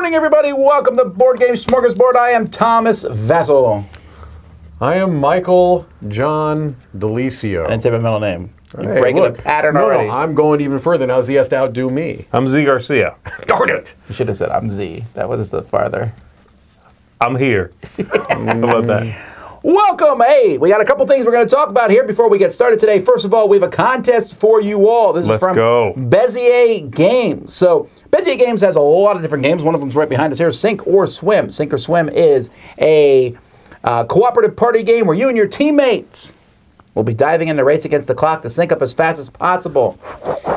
morning, everybody. Welcome to Board Game Smorgasbord. I am Thomas Vassal. I am Michael John Delicio. I didn't say my middle name. You're Hey, breaking look, the pattern already. No, I'm going even further now. He has to outdo me. I'm Z Garcia. Darn it! You should have said I'm Z. That was the farther. I'm here. How about that? Welcome. Hey, we got a couple things we're going to talk about here before we get started today. First of all, we have a contest for you all. This is from Bezier Games. So Bezier Games has a lot of different games. One of them's right behind us here, Sink or Swim. Sink or Swim is a cooperative party game where you and your teammates will be diving in a race against the clock to sink up as fast as possible.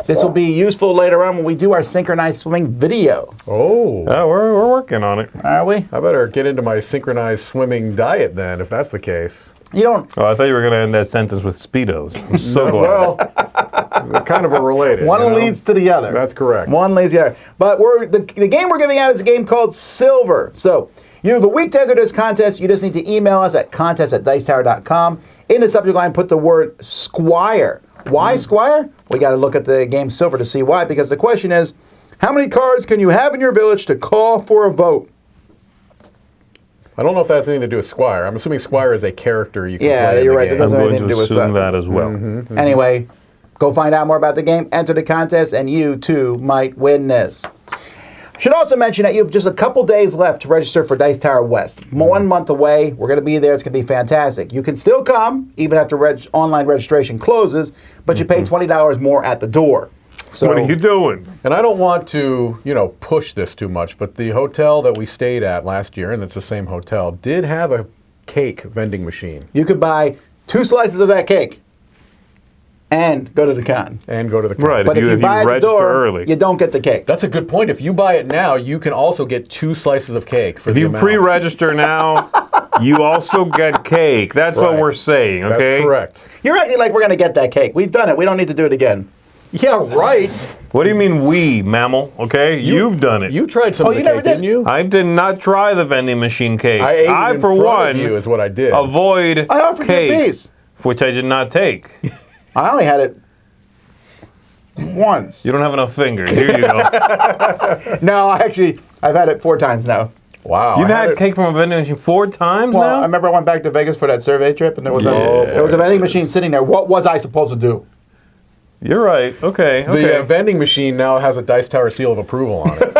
This will be useful later on when we do our synchronized swimming video. Oh. Yeah, we're working on it. Are we? I better get into my synchronized swimming diet then, if that's the case. You don't. Oh, I thought you were going to end that sentence with Speedos. I'm so glad. Well, they're kind of a related. One leads to the other. That's correct. One leads to the other. But the game we're giving out is a game called Silver. So you have a week to enter this contest. You just need to email us at contest@dicetower.com. In the subject line, put the word Squire. Why Squire? We got to look at the game Silver to see why, because the question is, how many cards can you have in your village to call for a vote? I don't know if that has anything to do with Squire. I'm assuming Squire is a character you can play in you're the right. game. That doesn't I'm have going anything to to do with assume that. that as well. Anyway, go find out more about the game, enter the contest, and you too might win this. Should also mention that you have just a couple days left to register for Dice Tower West. 1 month away. We're going to be there. It's going to be fantastic. You can still come, even after online registration closes, but you pay $20 more at the door. So, What are you doing? And I don't want to, push this too much, but the hotel that we stayed at last year, and it's the same hotel, did have a cake vending machine. you could buy 2 slices of that cake and go to the con. And go to the Right, But if you buy at the register door, early. you don't get the cake. That's a good point. If you buy it now, you can also get 2 slices of cake for If the you amount. pre-register now, you also get cake. That's what Right. we're saying, okay? That's correct. You're acting like we're going to get that cake. We've done it. We don't need to do it again. Yeah, right. What do you mean we, mammal? Okay? You've done it. You tried some of you the never cake, did? didn't you? I did not try the vending machine cake. I ate it in for front one, of you is what I did. avoid I offered cake, you a piece. which I did not take. I only had it once. You don't have enough fingers. Here you go. No, I've had it 4 times now. Wow. You've I had cake from a vending machine 4 times Well, I now? remember I went back to Vegas for that survey trip, and there was a vending machine sitting there. What was I supposed to do? You're right. Okay. The vending machine now has a Dice Tower seal of approval on it.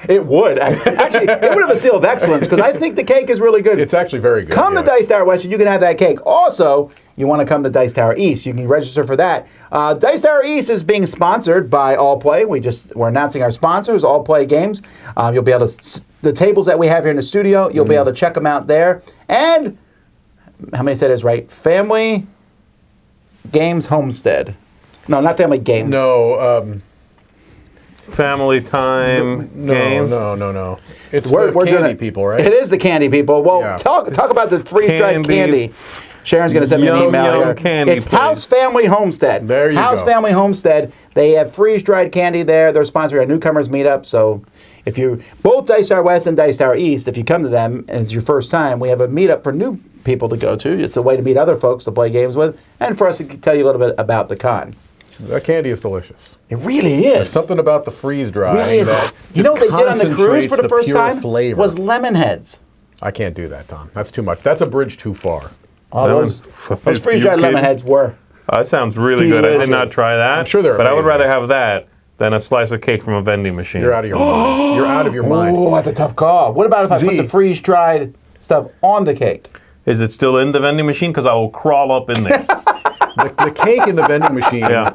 It would. Actually, it would have a seal of excellence, because I think the cake is really good. It's actually very good. Come to Dice Tower West, and you can have that cake. Also, you want to come to Dice Tower East, you can register for that. Dice Tower East is being sponsored by All Play. We're announcing our sponsors, All Play Games. You'll be able to, the tables that we have here in the studio, you'll be able to check them out there. And, how many said is right? Family Games Homestead. No, not Family Games. No, Family time games. No. It's We're the candy doing it. people, right? It is the candy people. Well, Yeah. talk about the freeze-dried Candy. candy. Sharon's going to send me an Yum, email yum here. candy, It's please. House Family Homestead. There you House go. Family Homestead. They have freeze-dried candy there. They're sponsoring a newcomers meetup. So if you both Dice Tower West and Dice Tower East, if you come to them and it's your first time, we have a meetup for new people to go to. It's a way to meet other folks to play games with, and for us to tell you a little bit about the con. That candy is delicious. It really is. Something about the freeze drying really is. that You know what they just did on the cruise concentrates for the first pure time flavor. was lemon heads. I can't do that, Tom. That's too much. That's a bridge too far. Oh, those You freeze-dried lemon kidding? heads were. That sounds really good. I did not Delicious. try that. I'm sure they're But I would amazing. rather have that than a slice of cake from a vending machine. You're out of your mind. You're out of your mind. Oh, that's a tough call. What about if I put Z. the freeze-dried stuff on the cake? Is it still in the vending machine? Because I will crawl up in there. The cake in the vending machine Yeah.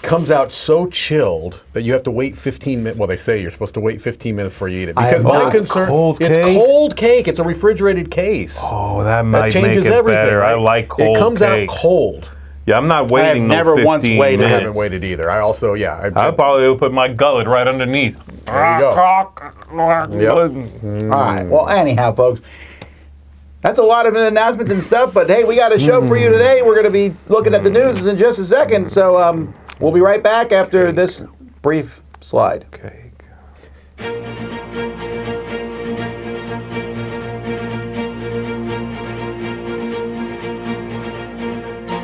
comes out so chilled that you have to wait 15 minutes. Well, they say you're supposed to wait 15 minutes before you eat it. I Because have my not. concern, Cold it's cake? cold cake. It's a refrigerated case. Oh, that that might changes make it everything. better. Right? I like cold It comes cake. out cold. Yeah, I'm not waiting no never 15 once waited. I minutes. haven't waited either. I also, I probably would put my gullet right underneath. There you go. Yep. All right. Well, anyhow, folks, that's a lot of announcements and stuff. But hey, we got a show for you today. We're going to be looking at the news in just a second. So we'll be right back after this brief slide. Cake.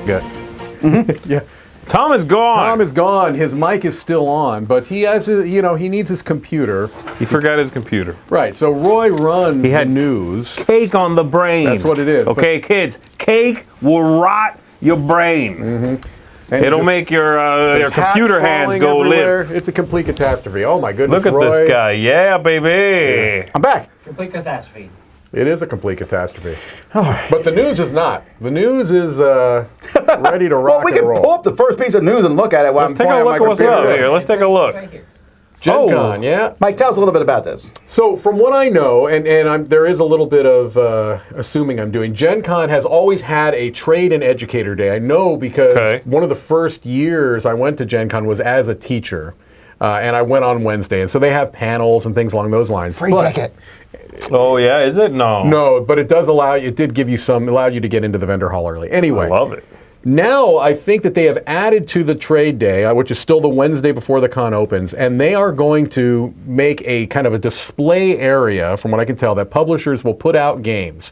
Good. Yeah. Tom is gone. Tom is gone. His mic is still on, but he has, he needs his computer. He forgot his computer. Right. So Roy runs He had the news. Cake on the brain. That's what it is. Okay, kids. Cake will rot your brain. It'll make your computer hands go limp. It's a complete catastrophe. Oh my goodness, Look at Roy. this guy. Yeah, baby. I'm back. Complete catastrophe. It is a complete catastrophe. But the news is not. The news is ready to rock Well, we and can roll. pull up the first piece of news and look at it while Let's I'm take a pointing look at at my what's computer. up here. Let's take a It's look. right here. Gen Con, yeah. Mike, tell us a little bit about this. So from what I know, and there is a little bit of assuming I'm doing, Gen Con has always had a trade and educator day. I know because one of the first years I went to Gen Con was as a teacher, and I went on Wednesday. And so they have panels and things along those lines. Free ticket. Oh, yeah, is it? No. No, but it does allow you, it did give you allowed you to get into the vendor hall early. Anyway. I love it. Now, I think that they have added to the trade day, which is still the Wednesday before the con opens, and they are going to make a kind of a display area, from what I can tell, that publishers will put out games.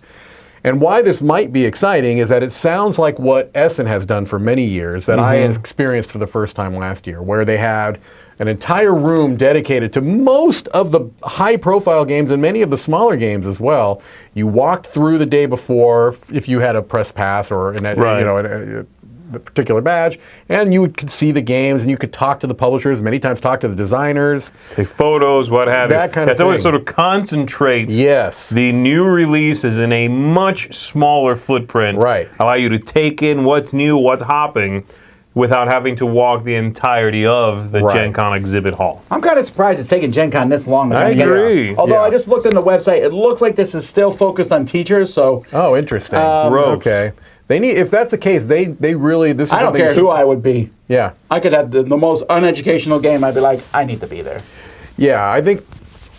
And why this might be exciting is that it sounds like what Essen has done for many years, that I experienced for the first time last year, where they had an entire room dedicated to most of the high-profile games and many of the smaller games as well. You walked through the day before, if you had a press pass or a particular badge, and you could see the games and you could talk to the publishers, many times talk to the designers. Take photos, what have you. That kind of That's always thing. sort of concentrates Yes. the new releases in a much smaller footprint. Right. Allow you to take in what's new, what's hopping, without having to walk the entirety of the Right. Gen Con exhibit hall. I'm kind of surprised it's taken Gen Con this long to I come together. agree. Although Yeah. I just looked on the website, it looks like this is still focused on teachers, so Oh, interesting. Gross. Okay. They need, if that's the case, they really, this is I don't something- care who I would be. Yeah. I could have the most uneducational game. I'd be like, I need to be there. Yeah, I think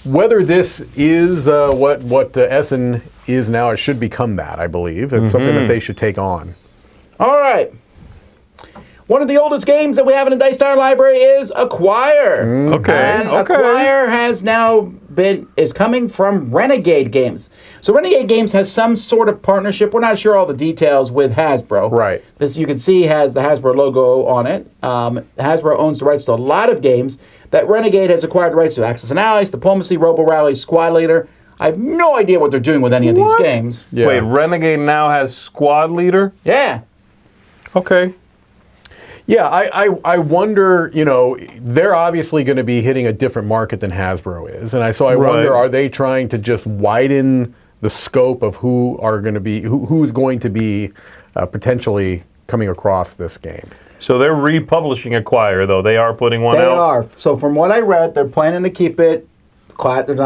whether this is what Essen is now, it should become that, I believe. It's something that they should take on. All right. One of the oldest games that we have in the Dice Tower library is Acquire. Okay. And Acquire has now is coming from Renegade Games. So Renegade Games has some sort of partnership. We're not sure all the details with Hasbro. Right. This, you can see, has the Hasbro logo on it. Hasbro owns the rights to a lot of games that Renegade has acquired the rights to. Axis and Allies, Diplomacy, Robo Rally, Squad Leader. I have no idea what they're doing with any of these games. Yeah. Wait, Renegade now has Squad Leader? Yeah. Okay. Yeah, I wonder, they're obviously going to be hitting a different market than Hasbro is. And so I wonder, are they trying to just widen the scope of who's going to be potentially coming across this game? So they're republishing Acquire, though. They are putting one They out? are. So from what I read, they're planning to keep it quiet. They're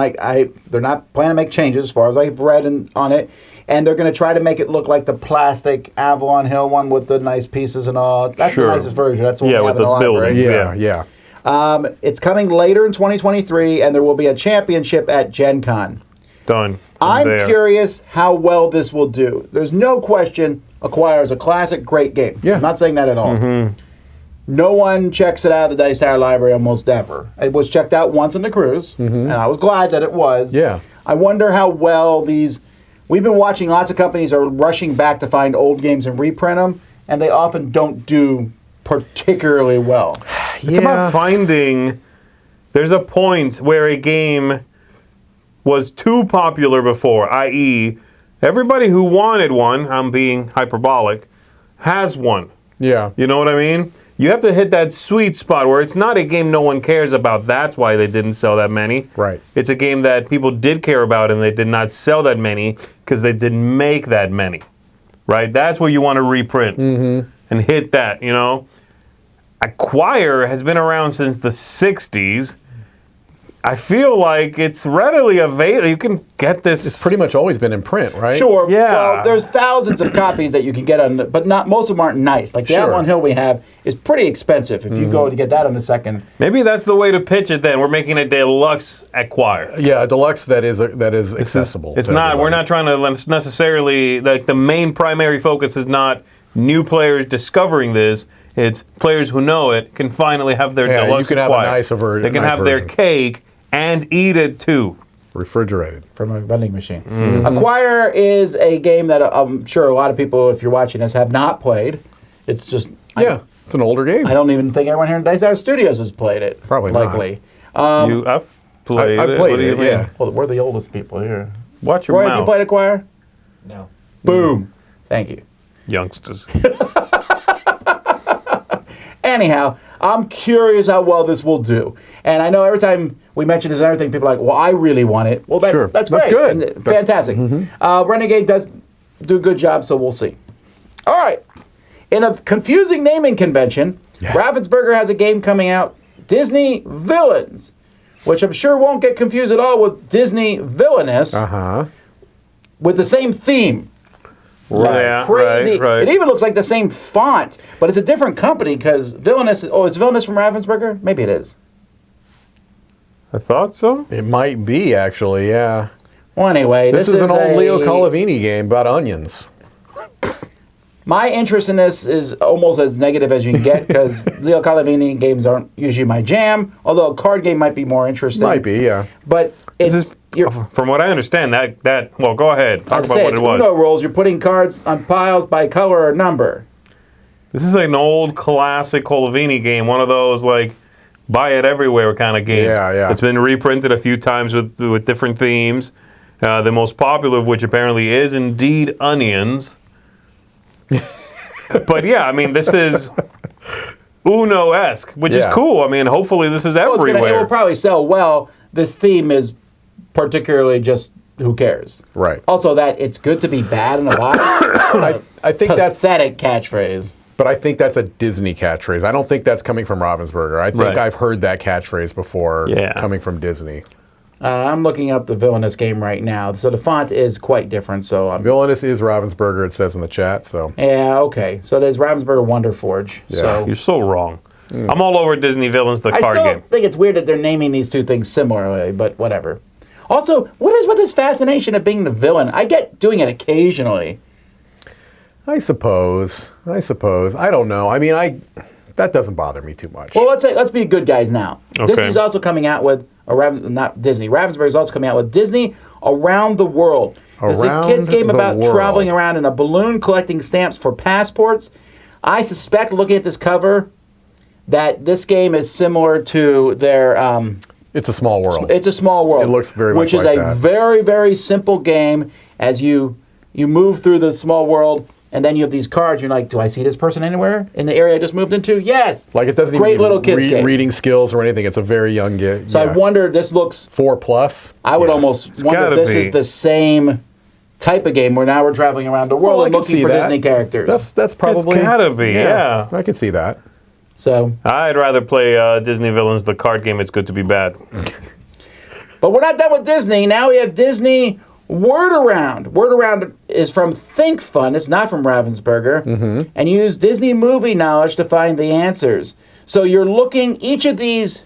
not planning to make changes as far as I've read on it. And they're going to try to make it look like the plastic Avalon Hill one with the nice pieces and all. That's the nicest version. That's what we have with in the the library. buildings. Yeah. It's coming later in 2023, and there will be a championship at Gen Con. Done. I'm There. curious how well this will do. There's no question Acquire is a classic, great game. Yeah. I'm not saying that at all. No one checks it out of the Dice Tower library almost ever. It was checked out once on the cruise, and I was glad that it was. Yeah. I wonder how well these... We've been watching lots of companies are rushing back to find old games and reprint them, and they often don't do particularly well. It's about finding... There's a point where a game was too popular before, i.e., everybody who wanted one, I'm being hyperbolic, has one. Yeah. You know what I mean? You have to hit that sweet spot where it's not a game no one cares about. That's why they didn't sell that many. Right. It's a game that people did care about and they did not sell that many because they didn't make that many. Right? That's where you want to reprint and hit that, Acquire has been around since the 60s. I feel like it's readily available. You can get this. It's pretty much always been in print, right? Sure. Yeah. Well, there's thousands of copies that you can get on, but most of them aren't nice. Like the Sure. Avalon Hill we have is pretty expensive if you go to get that on the second. Maybe that's the way to pitch it then. We're making a deluxe Acquire. Yeah, a deluxe that is accessible. It's to not. everybody. We're not trying to necessarily. Like the main primary focus is not new players discovering this. It's players who know it can finally have their Yeah, deluxe you can have a Acquire. nicer version. They can have their cake and eat it too. Refrigerated. From a vending machine. Acquire is a game that I'm sure a lot of people, if you're watching this, have not played. It's just... Yeah. It's an older game. I don't even think everyone here in Dice Hour Studios has played it. Probably not. likely. I've played I've it. played What do you it, mean? yeah. Well, we're the oldest people here. Watch your Roy, have you mouth, played Acquire? No. Boom. Thank you. youngsters. Anyhow, I'm curious how well this will do. And I know every time we mention this and everything, people are like, well, I really want it. Well, that's, Sure. that's That's great. good. And fantastic. Renegade does do a good job, so we'll see. All right. In a confusing naming convention, Ravensburger has a game coming out, Disney Villains, which I'm sure won't get confused at all with Disney Villainous, with the same theme. Right. That's crazy. Right. It even looks like the same font, but it's a different company because Villainous. Oh, is Villainous from Ravensburger? Maybe it is. I thought so. It might be, actually, yeah. Well, anyway, This is an old Leo Colavini game about onions. My interest in this is almost as negative as you can get because Leo Colavini games aren't usually my jam. Although a card game might be more interesting. Might be, yeah. But it's From what I understand, that well, go ahead. Talk about what it's it was. Uno rules. You're putting cards on piles by color or number. This is like an old classic Colavini game, one of those like buy it everywhere kind of games. Yeah. It's been reprinted a few times with different themes. The most popular of which apparently is indeed onions. But yeah, I mean, this is Uno-esque, which is cool. I mean, hopefully this is everywhere. It will probably sell well. This theme is particularly just who cares. Right. Also, that it's good to be bad in a lot. I think that's... pathetic catchphrase. But I think that's a Disney catchphrase. I don't think that's coming from Ravensburger. I think I've heard that catchphrase before coming from Disney. I'm looking up the Villainous game right now. So the font is quite different. So Villainous is Ravensburger, it says in the chat. So yeah, okay. So there's Ravensburger Wonder Forge. Yeah. So You're so wrong. I'm all over Disney Villains, the I card still game. think it's weird that they're naming these two things similarly, but whatever. Also, what is with this fascination of being the villain? I get doing it occasionally. I suppose. I don't know. I mean, that doesn't bother me too much. Well, let's be good guys now. Okay. Disney's also coming out with not Disney. Ravensburger is also coming out with Disney Around the World. It's a kids game about traveling around in a balloon collecting stamps for passports. I suspect, looking at this cover, that this game is similar to their. It's a small world. It's a small world. It looks very much which is like a that. very, very simple game. As you move through the small world. And then you have these cards. You're like, do I see this person anywhere in the area I just moved into? Yes. Like it doesn't Great even little kids game. reading skills or anything. It's a very young game. So I wonder. This looks 4+. I would almost wonder if this is the same type of game where now we're traveling around the world and looking for Disney characters. That's probably It's gotta be. Yeah. I can see that. So, I'd rather play Disney Villains, the card game. It's good to be bad. but we're not done with Disney. Now we have Disney Word Around. Word Around is from Think Fun. It's not from Ravensburger. And you use Disney movie knowledge to find the answers. So you're looking each of these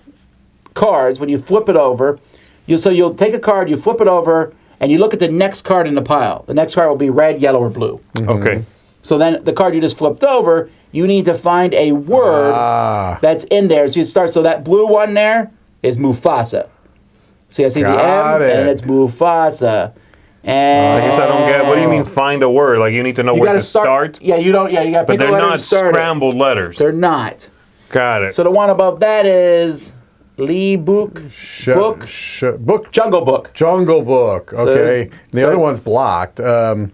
cards when you flip it over. You'll take a card, you flip it over, and you look at the next card in the pile. The next card will be red, yellow, or blue. Okay. So then the card you just flipped over, you need to find a word that's in there. So you start. So that blue one there is Mufasa. See, I see the M, and it's Mufasa. And I guess I don't get. What do you mean find a word? Like you need to know where to start? Yeah, you don't. Yeah, you got to But pick a they're letter not and start scrambled letters. They're not. Got it. So the one above that is Lee Book. Book. Jungle Book. Jungle Book. Okay. The other one's blocked. The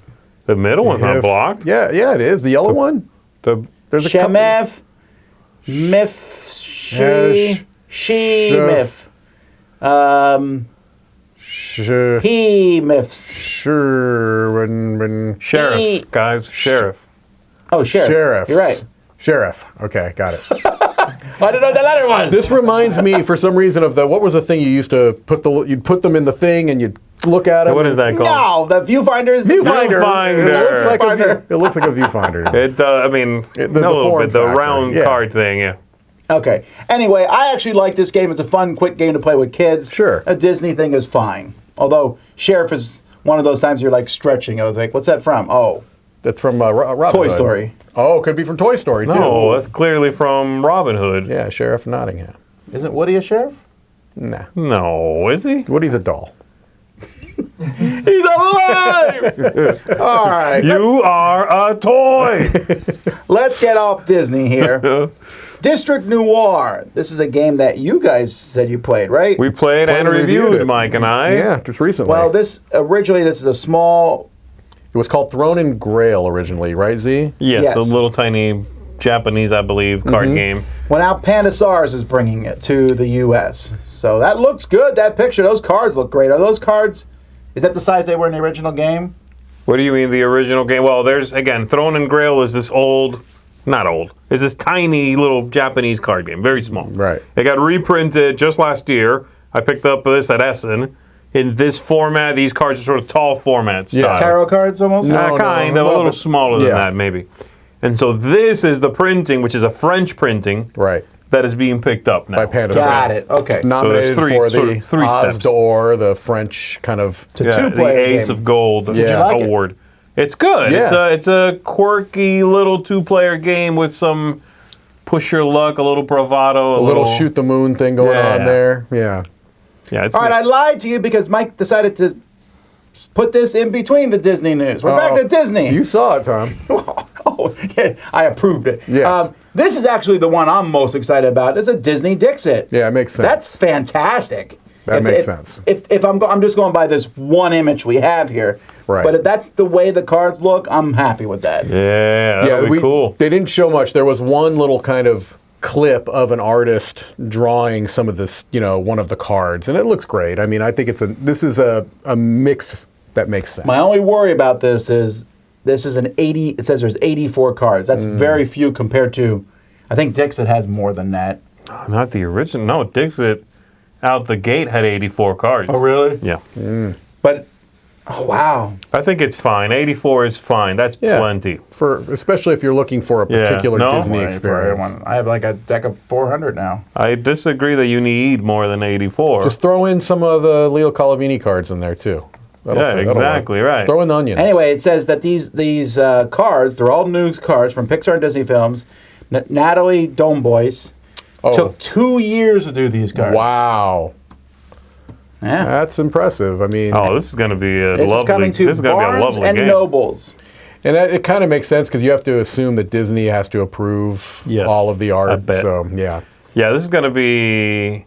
middle one's not blocked. Yeah, it is. The yellow one. There's a Shemef. Mif. She. Mif. He mifs. Sheriff, guys. Sheriff. Oh, Sheriff. You're right. Sheriff. Okay, got it. I didn't know what that letter was. This reminds me, for some reason, of what was the thing you used to you'd put them in the thing and you'd look at them. What is that called? No, the viewfinder is Viewfinder. It looks like a viewfinder. I mean, a little bit. The round card thing, yeah. Okay. Anyway, I actually like this game. It's a fun, quick game to play with kids. Sure. A Disney thing is fine. Although Sheriff is one of those times you're like stretching. I was like, what's that from? Oh. That's from Robin Toy Hood. Story. Oh, could be from Toy Story, too. No, that's clearly from Robin Hood. Yeah, Sheriff Nottingham. Isn't Woody a sheriff? Nah. No, is he? Woody's a doll. He's alive! All right. You are a toy. Let's get off Disney here. District Noir. This is a game that you guys said you played, right? We played and reviewed it, Mike and I. Yeah, just recently. Well, this is a small... It was called Throne and Grail originally, right, Z? Yes, a little tiny Japanese, I believe, card game. Well, now Pandasars is bringing it to the U.S. So that looks good, that picture. Those cards look great. Are those cards... Is that the size they were in the original game? What do you mean, the original game? Well, there's, again, Throne and Grail is this old... Not old. It's this tiny little Japanese card game. Very small. Right. It got reprinted just last year. I picked up this at Essen. In this format, these cards are sort of tall format style. Tarot cards almost? Kind of. A little smaller than that, maybe. And so this is the printing, which is a French printing. Right. That is being picked up now. By Pandasars. Got it. Okay. Nominated so for sort the of three Os steps. d'Or, the French kind of... It's a two-player the Ace game. of Gold Did you like award. It's good. Yeah. It's a quirky little two-player game with some push your luck, a little bravado, A little shoot the moon thing going on there. Yeah. Yeah. It's All right, I lied to you because Mike decided to put this in between the Disney news. We're back to Disney. You saw it, Tom. Oh, yeah, I approved it. Yes. This is actually the one I'm most excited about. It's a Disney Dixit. Yeah, it makes sense. That's fantastic. That makes sense. If I'm just going by this one image we have here. Right. But if that's the way the cards look, I'm happy with that. Yeah, that would be cool. They didn't show much. There was one little kind of clip of an artist drawing some of this, one of the cards, and it looks great. I mean, I think this is a mix that makes sense. My only worry about this is an 80. It says there's 84 cards. That's very few compared to. I think Dixit has more than that. Not the original. No, Dixit out the gate had 84 cards. Oh, really? Yeah. But, oh wow. I think it's fine. 84 is fine. That's plenty. Especially if you're looking for a particular Disney For experience. everyone. I have like a deck of 400 now. I disagree that you need more than 84. Just throw in some of the Leo Calavini cards in there too. That'll exactly work. right. Throw in the onions. Anyway, it says that these cards, they're all new cards from Pixar and Disney films. Natalie Dombois took 2 years to do these cards. Wow. Yeah. That's impressive. I mean, this is going to be a This lovely. is coming to this is gonna be a Barnes lovely and game. Nobles. and it kind of makes sense because you have to assume that Disney has to approve all of the art. I bet. So yeah, this is going to be.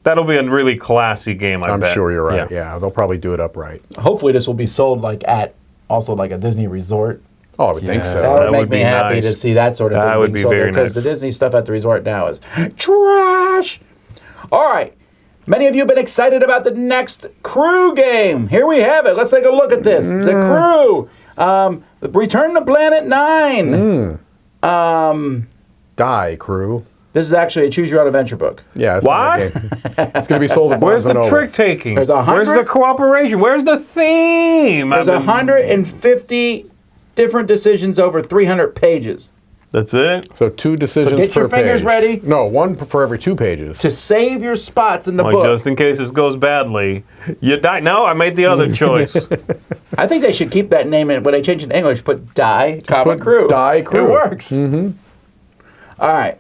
That'll be a really classy game. I'm bet. sure you're right. Yeah, they'll probably do it upright. Hopefully, this will be sold at a Disney resort. Oh, I would think so. That would make me be happy nice. to see that sort of thing would being be sold there very because nice. the Disney stuff at the resort now is trash. All right. Many of you have been excited about the next Crew game. Here we have it. Let's take a look at this. The Crew. Return to Planet 9. Die, Crew. This is actually a choose your own adventure book. Yeah. It's What? not a game. It's going to be sold at Where's Barnes & the Noble. trick taking? There's Where's the cooperation? Where's the theme? There's 150 different decisions over 300 pages. That's it? So 2 decisions per page. get your fingers ready. No, 1 for every 2 pages. To save your spots in the Like, book. just in case this goes badly. You die. No, I made the other choice. I think they should keep that name in. When they change it to English, put Die, Put Crew. Die, Crew. It works. All right.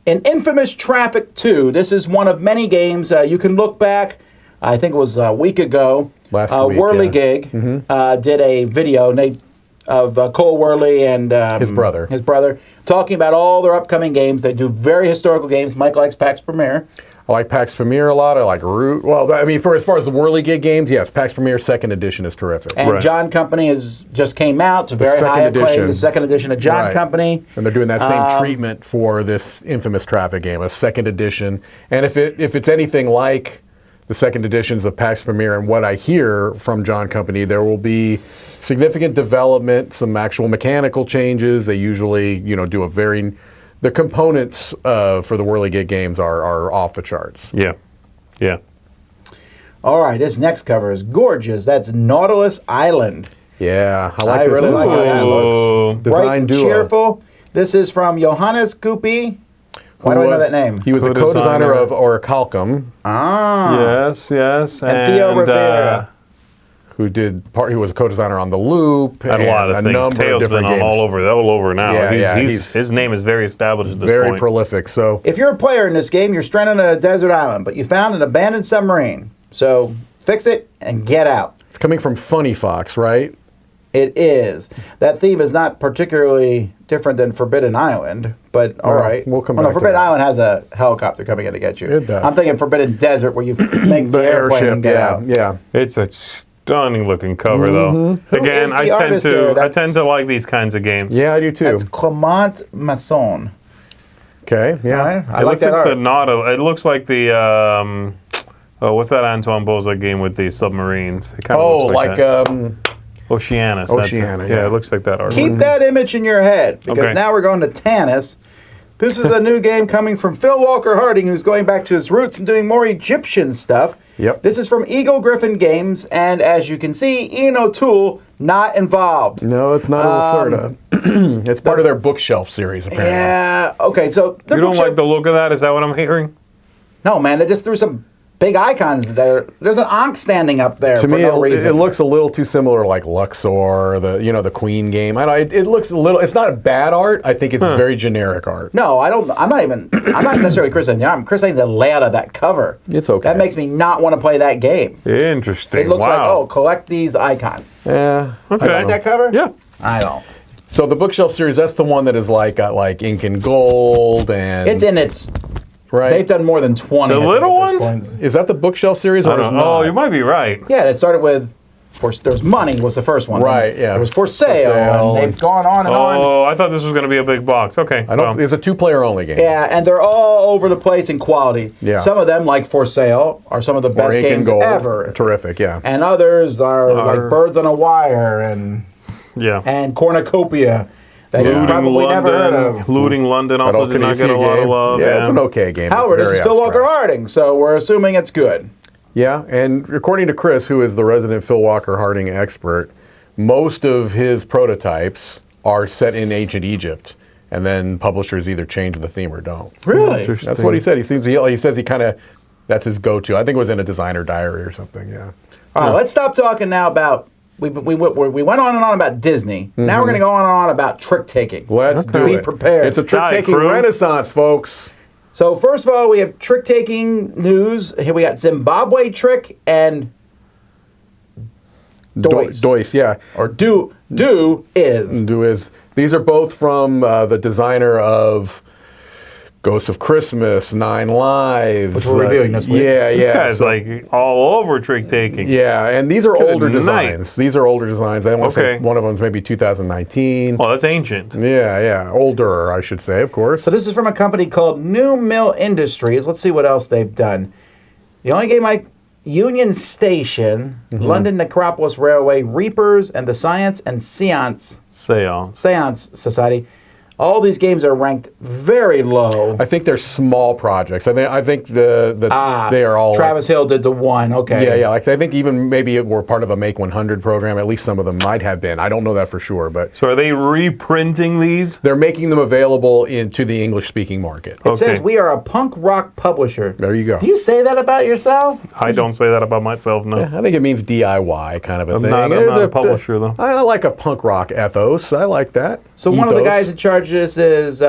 In Infamous Traffic 2, this is one of many games. You can look back, I think it was a week ago. Last week, Whirligig did a video of Cole Worley and His brother. talking about all their upcoming games. They do very historical games. Mike likes PAX Premier. I like PAX Premier a lot. I like Root. Well, I mean, as far as the Whirligig games, yes, PAX Premier 2nd edition is terrific. And John Company just came out. It's a very high acclaim. The 2nd edition of John Company. And they're doing that same treatment for this Infamous Traffic game, a 2nd edition. And if it's anything like the 2nd editions of PAX Premier and what I hear from John Company, there will be significant development, some actual mechanical changes. They usually, do the components for the Whirligig games are off the charts. Yeah. All right, this next cover is gorgeous. That's Nautilus Island. Yeah, I like I this. really like how that Ooh. looks. Design Bright and duo. cheerful. This is from Johannes Guppy. Why do I know that name? He was a co-designer of Orichalcum. Yes. And Theo Rivera. Who was a co-designer on The Loop Had a lot of things. number Tails of different been games. all over now. Yeah, His name is very established at this Very point. prolific. So If you're a player in this game, you're stranded on a desert island, but you found an abandoned submarine. So fix it, and get out. It's coming from Funny Fox, right? It is. That theme is not particularly different than Forbidden Island, but all right. We'll come no, back to Forbidden that. Island has a helicopter coming in to get you. It does. I'm thinking Forbidden Desert, where you make the airplane and get out. Yeah. It's a stunning looking cover, though. Who Again, is the I tend artist here? to I tend to like these kinds of games. Yeah, I do too. That's Clement Masson. Okay, yeah. All right? I It like looks that like art. the Nautilus. It looks like the what's that Antoine Boza game with the submarines? It kind of Oh, looks like that. Oceanus. that's it. Oceana, Yeah, yeah. it looks like that art. Keep that image in your head, because Okay. now we're going to Tanis. This is a new game coming from Phil Walker Harding, who's going back to his roots and doing more Egyptian stuff. Yep. This is from Eagle Griffin Games, and as you can see, Ian O'Toole not involved. No, it's not Lacerda. It's part of their bookshelf series, apparently. Yeah. Okay. So You don't like the look of that? Is that what I'm hearing? No, man. They just threw some big icons there. There's an Ankh standing up there To for me, no reason. it looks a little too similar, like Luxor, the Queen game. I don't. It looks a little. It's not bad art. I think it's very generic art. No, I don't. I'm not necessarily criticizing. I'm criticizing the layout of that cover. It's okay. That makes me not want to play that game. Interesting. It looks like, wow. collect these icons. Yeah. Okay. You like that cover? Yeah. I don't. So the bookshelf series, that's the one that is got like ink and gold and. It's in its. right. They've done more than 20. The I think, little at this ones? point. Is that the bookshelf series or I is don't it know. not? Oh, you might be right. Yeah, that started with. There's Money was the first one. Right, yeah. It was For Sale. And they've gone on and on. Oh, I thought this was going to be a big box. Okay. I don't. It's a 2-player only game. Yeah, and they're all over the place in quality. Yeah. Some of them, like For Sale, are some of the Or best ink and games gold. ever. Terrific. Yeah. And others are like Birds on a Wire and Cornucopia that you Looting probably never heard of. Looting London also did not get a lot of love. Yeah, it's an okay game. However, It's this is very Phil Walker abstract. Harding, so we're assuming it's good. Yeah, and according to Chris, who is the resident Phil Walker Harding expert, most of his prototypes are set in ancient Egypt, and then publishers either change the theme or don't. Really? Interesting. That's what he said. He says he kind of that's his go-to. I think it was in a designer diary or something. Yeah. All right, let's stop talking now about. We went on and on about Disney. Now we're going to go on and on about trick taking. Let's do Be it. prepared. It's a trick-taking crew. renaissance, folks. So first of all, we have trick taking news. Here we got Zimbabwe trick and Dois. Dois, yeah. Or do is. These are both from the designer of Ghosts of Christmas, 9 Lives. Which we're reviewing this week. Yeah, yeah. This guy's So- like all over trick taking. yeah, and these are older night. designs. These are older designs. I want to say Okay. one of them's maybe 2019. Well, that's ancient. Yeah, older, I should say, of course. So this is from a company called New Mill Industries. Let's see what else they've done. The only game Union Station, London Necropolis Railway, Reapers, and the Science and Seance Society. All these games are ranked very low. I think they're small projects. I think they are all Travis Hill did the one. Okay. Yeah. Like I think even maybe it were part of a Make 100 program. At least some of them might have been. I don't know that for sure, but So are they reprinting these? they're making them available to the English-speaking market. It says we are a punk rock publisher. There you go. Do you say that about yourself? I don't say that about myself, no. I think it means DIY kind of a thing. I'm There's not a publisher, though. I like a punk rock ethos. I like that. So one of the Ethos. guys in charge of this is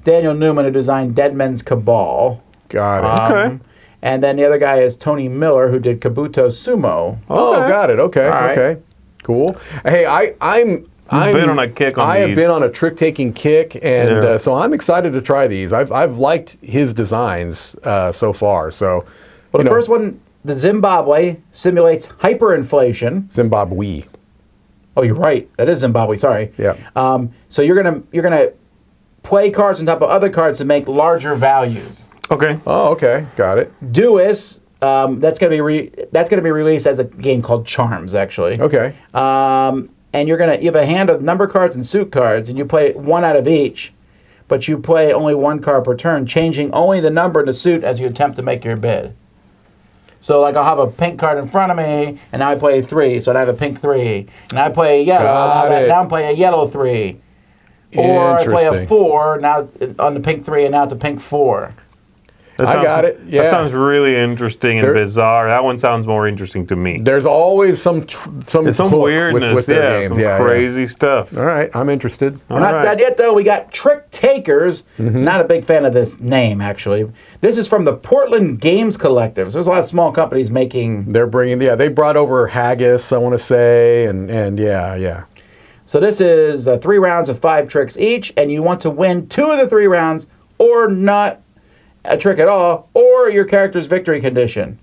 Daniel Newman, who designed Dead Men's Cabal. Got it. Okay. And then the other guy is Tony Miller, who did Kabuto Sumo. Oh, Okay. got it. Okay. All right. Okay. Cool. Hey, I'm been on a kick on I have these. been on a trick-taking kick, and Yeah. so I'm excited to try these. I've liked his designs so far. So, Well, the first one, the Zimbabwe, simulates hyperinflation. Zimbabwe. Oh, you're right. That is Zimbabwe. Sorry. Yeah. So you're gonna play cards on top of other cards to make larger values. Okay. Oh, okay. Got it. Duis, that's gonna be released as a game called Charms, actually. Okay. And you have a hand of number cards and suit cards, and you play one out of each, but you play only one card per turn, changing only the number in the suit as you attempt to make your bid. So, like, I'll have a pink card in front of me, and now I play a 3, so I have a pink 3. And I play a yellow, now I'm playing a yellow 3. Or I play a Interesting. 4, now on the pink 3, and now it's a pink 4. I got it. Yeah. That sounds really interesting and bizarre. That one sounds more interesting to me. There's always some weirdness with their games. Some crazy stuff. All right, I'm interested. We're not done yet, though. We got Trick Takers. Not a big fan of this name, actually. This is from the Portland Games Collective. So there's a lot of small companies making... They're bringing... Yeah, they brought over Haggis, I want to say, and yeah. So this is 3 rounds of 5 tricks each, and you want to win 2 of the 3 rounds, or not a trick at all, or your character's victory condition.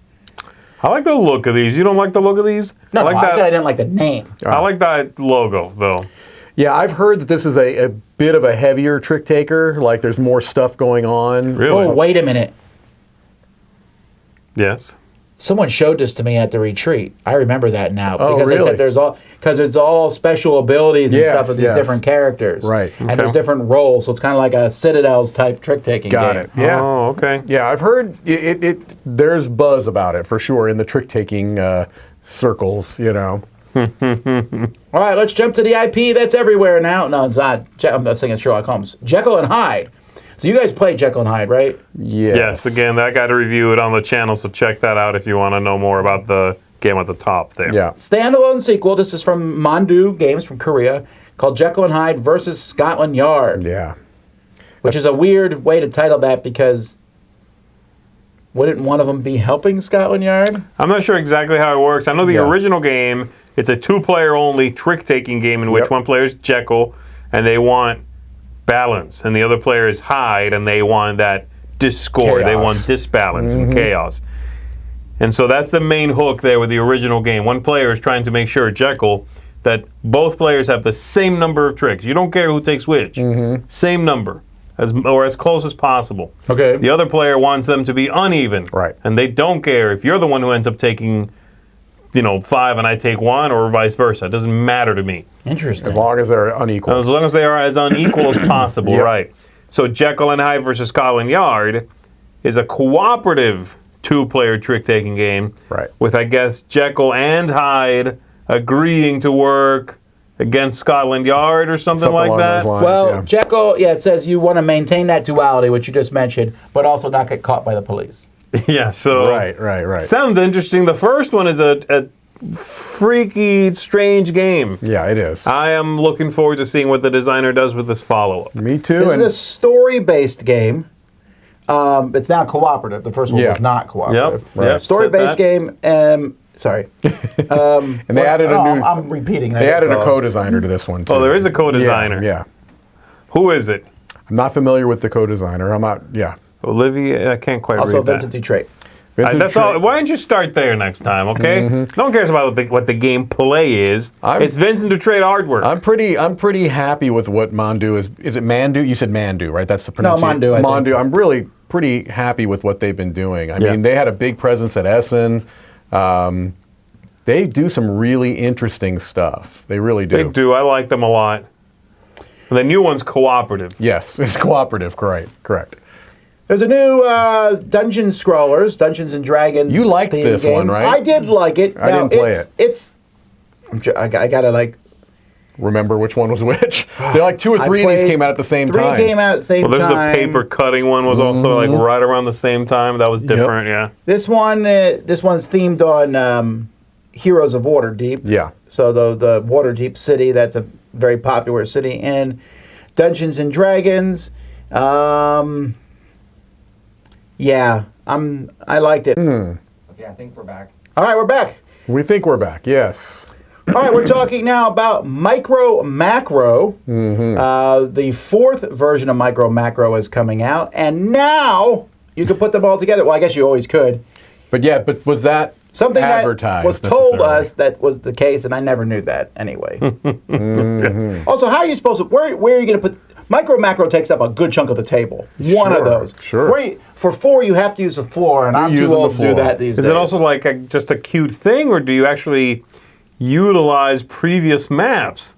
I like the look of these. You don't like the look of these? No, I said I didn't like the name. I like that logo, though. Yeah, I've heard that this is a bit of a heavier trick taker. Like there's more stuff going on. Really? Oh, wait a minute. Yes. Someone showed this to me at the retreat. I remember that now. Oh, because really? they said because it's all special abilities and stuff of these different characters. Right. And there's different roles, so it's kind of like a Citadel's type trick-taking game. Got it. Yeah. Oh, okay. Yeah, I've heard there's buzz about it for sure in the trick-taking circles, you know. All right, let's jump to the IP that's everywhere now. No, it's not. I'm not saying it's Sherlock Holmes. Jekyll and Hyde. So you guys play Jekyll and Hyde, right? Yes. Again, I got to review it on the channel, so check that out if you want to know more about the game at the top there. Yeah. Standalone sequel. This is from Mandu Games from Korea, called Jekyll and Hyde versus Scotland Yard. Yeah. Which is a weird way to title that because wouldn't one of them be helping Scotland Yard? I'm not sure exactly how it works. I know the original game, it's a 2-player only trick-taking game in which one player is Jekyll, and they want balance, and the other player is Hyde, and they want that discord. Chaos. They want disbalance and chaos. And so that's the main hook there with the original game. One player is trying to make sure, Jekyll, that both players have the same number of tricks. You don't care who takes which. Same number, or as close as possible. Okay. The other player wants them to be uneven. Right. And they don't care if you're the one who ends up taking 5 and I take 1, or vice versa. It doesn't matter to me. Interesting. As long as they're unequal. As long as they are as unequal as possible, right. So Jekyll and Hyde versus Scotland Yard is a cooperative 2-player trick-taking game. Right. With, I guess, Jekyll and Hyde agreeing to work against Scotland Yard or something like that. Well, Jekyll, it says you want to maintain that duality, which you just mentioned, but also not get caught by the police. Yeah, so... Right. Sounds interesting. The first one is a freaky, strange game. Yeah, it is. I am looking forward to seeing what the designer does with this follow-up. Me too. This is a story-based game. It's now cooperative. The first one was not cooperative. Yep. Story-based game. Sorry. And they added a new... I'm repeating that. They added a co-designer to this one, too. Oh, there is a co-designer. Yeah. Who is it? I'm not familiar with the co-designer. I'm not... Yeah. Olivia, I can't quite also read that. Vincent Dutrait. That's all. Why don't you start there next time, okay? No one cares about what the gameplay is. It's Vincent Dutrait artwork. I'm pretty happy with what Mandu is. Is it Mandu? You said Mandu, right? That's the pronunciation. No, Mandu. Mandu. I'm really pretty happy with what they've been doing. I mean, they had a big presence at Essen. They do some really interesting stuff. They really do. They do. I like them a lot. The new one's cooperative. Yes, it's cooperative. Correct. There's a new Dungeons and Dragons. You liked this one, right? I did like it. I didn't play it. I gotta remember which one was which. They're like 2 or 3 of these came out at the same time. 3 came out at the same time. Well, there's the paper cutting one was also like right around the same time. That was different, yeah. This one's themed on Heroes of Waterdeep. Yeah. So the Waterdeep city, that's a very popular city in Dungeons and Dragons. Yeah, I liked it. Okay, I think we're back. All right, we're back. We think we're back, yes. All right, we're talking now about Micro Macro. The 4th version of Micro Macro is coming out, and now you can put them all together. Well, I guess you always could. But was that something advertised that was told us that was the case, and I never knew that anyway. Also, how are you supposed to, where are you going to put, Micro Macro takes up a good chunk of the table. One of those. Sure. For 4, you have to use the floor, and I'm too old to do that these days. Is it also like just a cute thing, or do you actually utilize previous maps?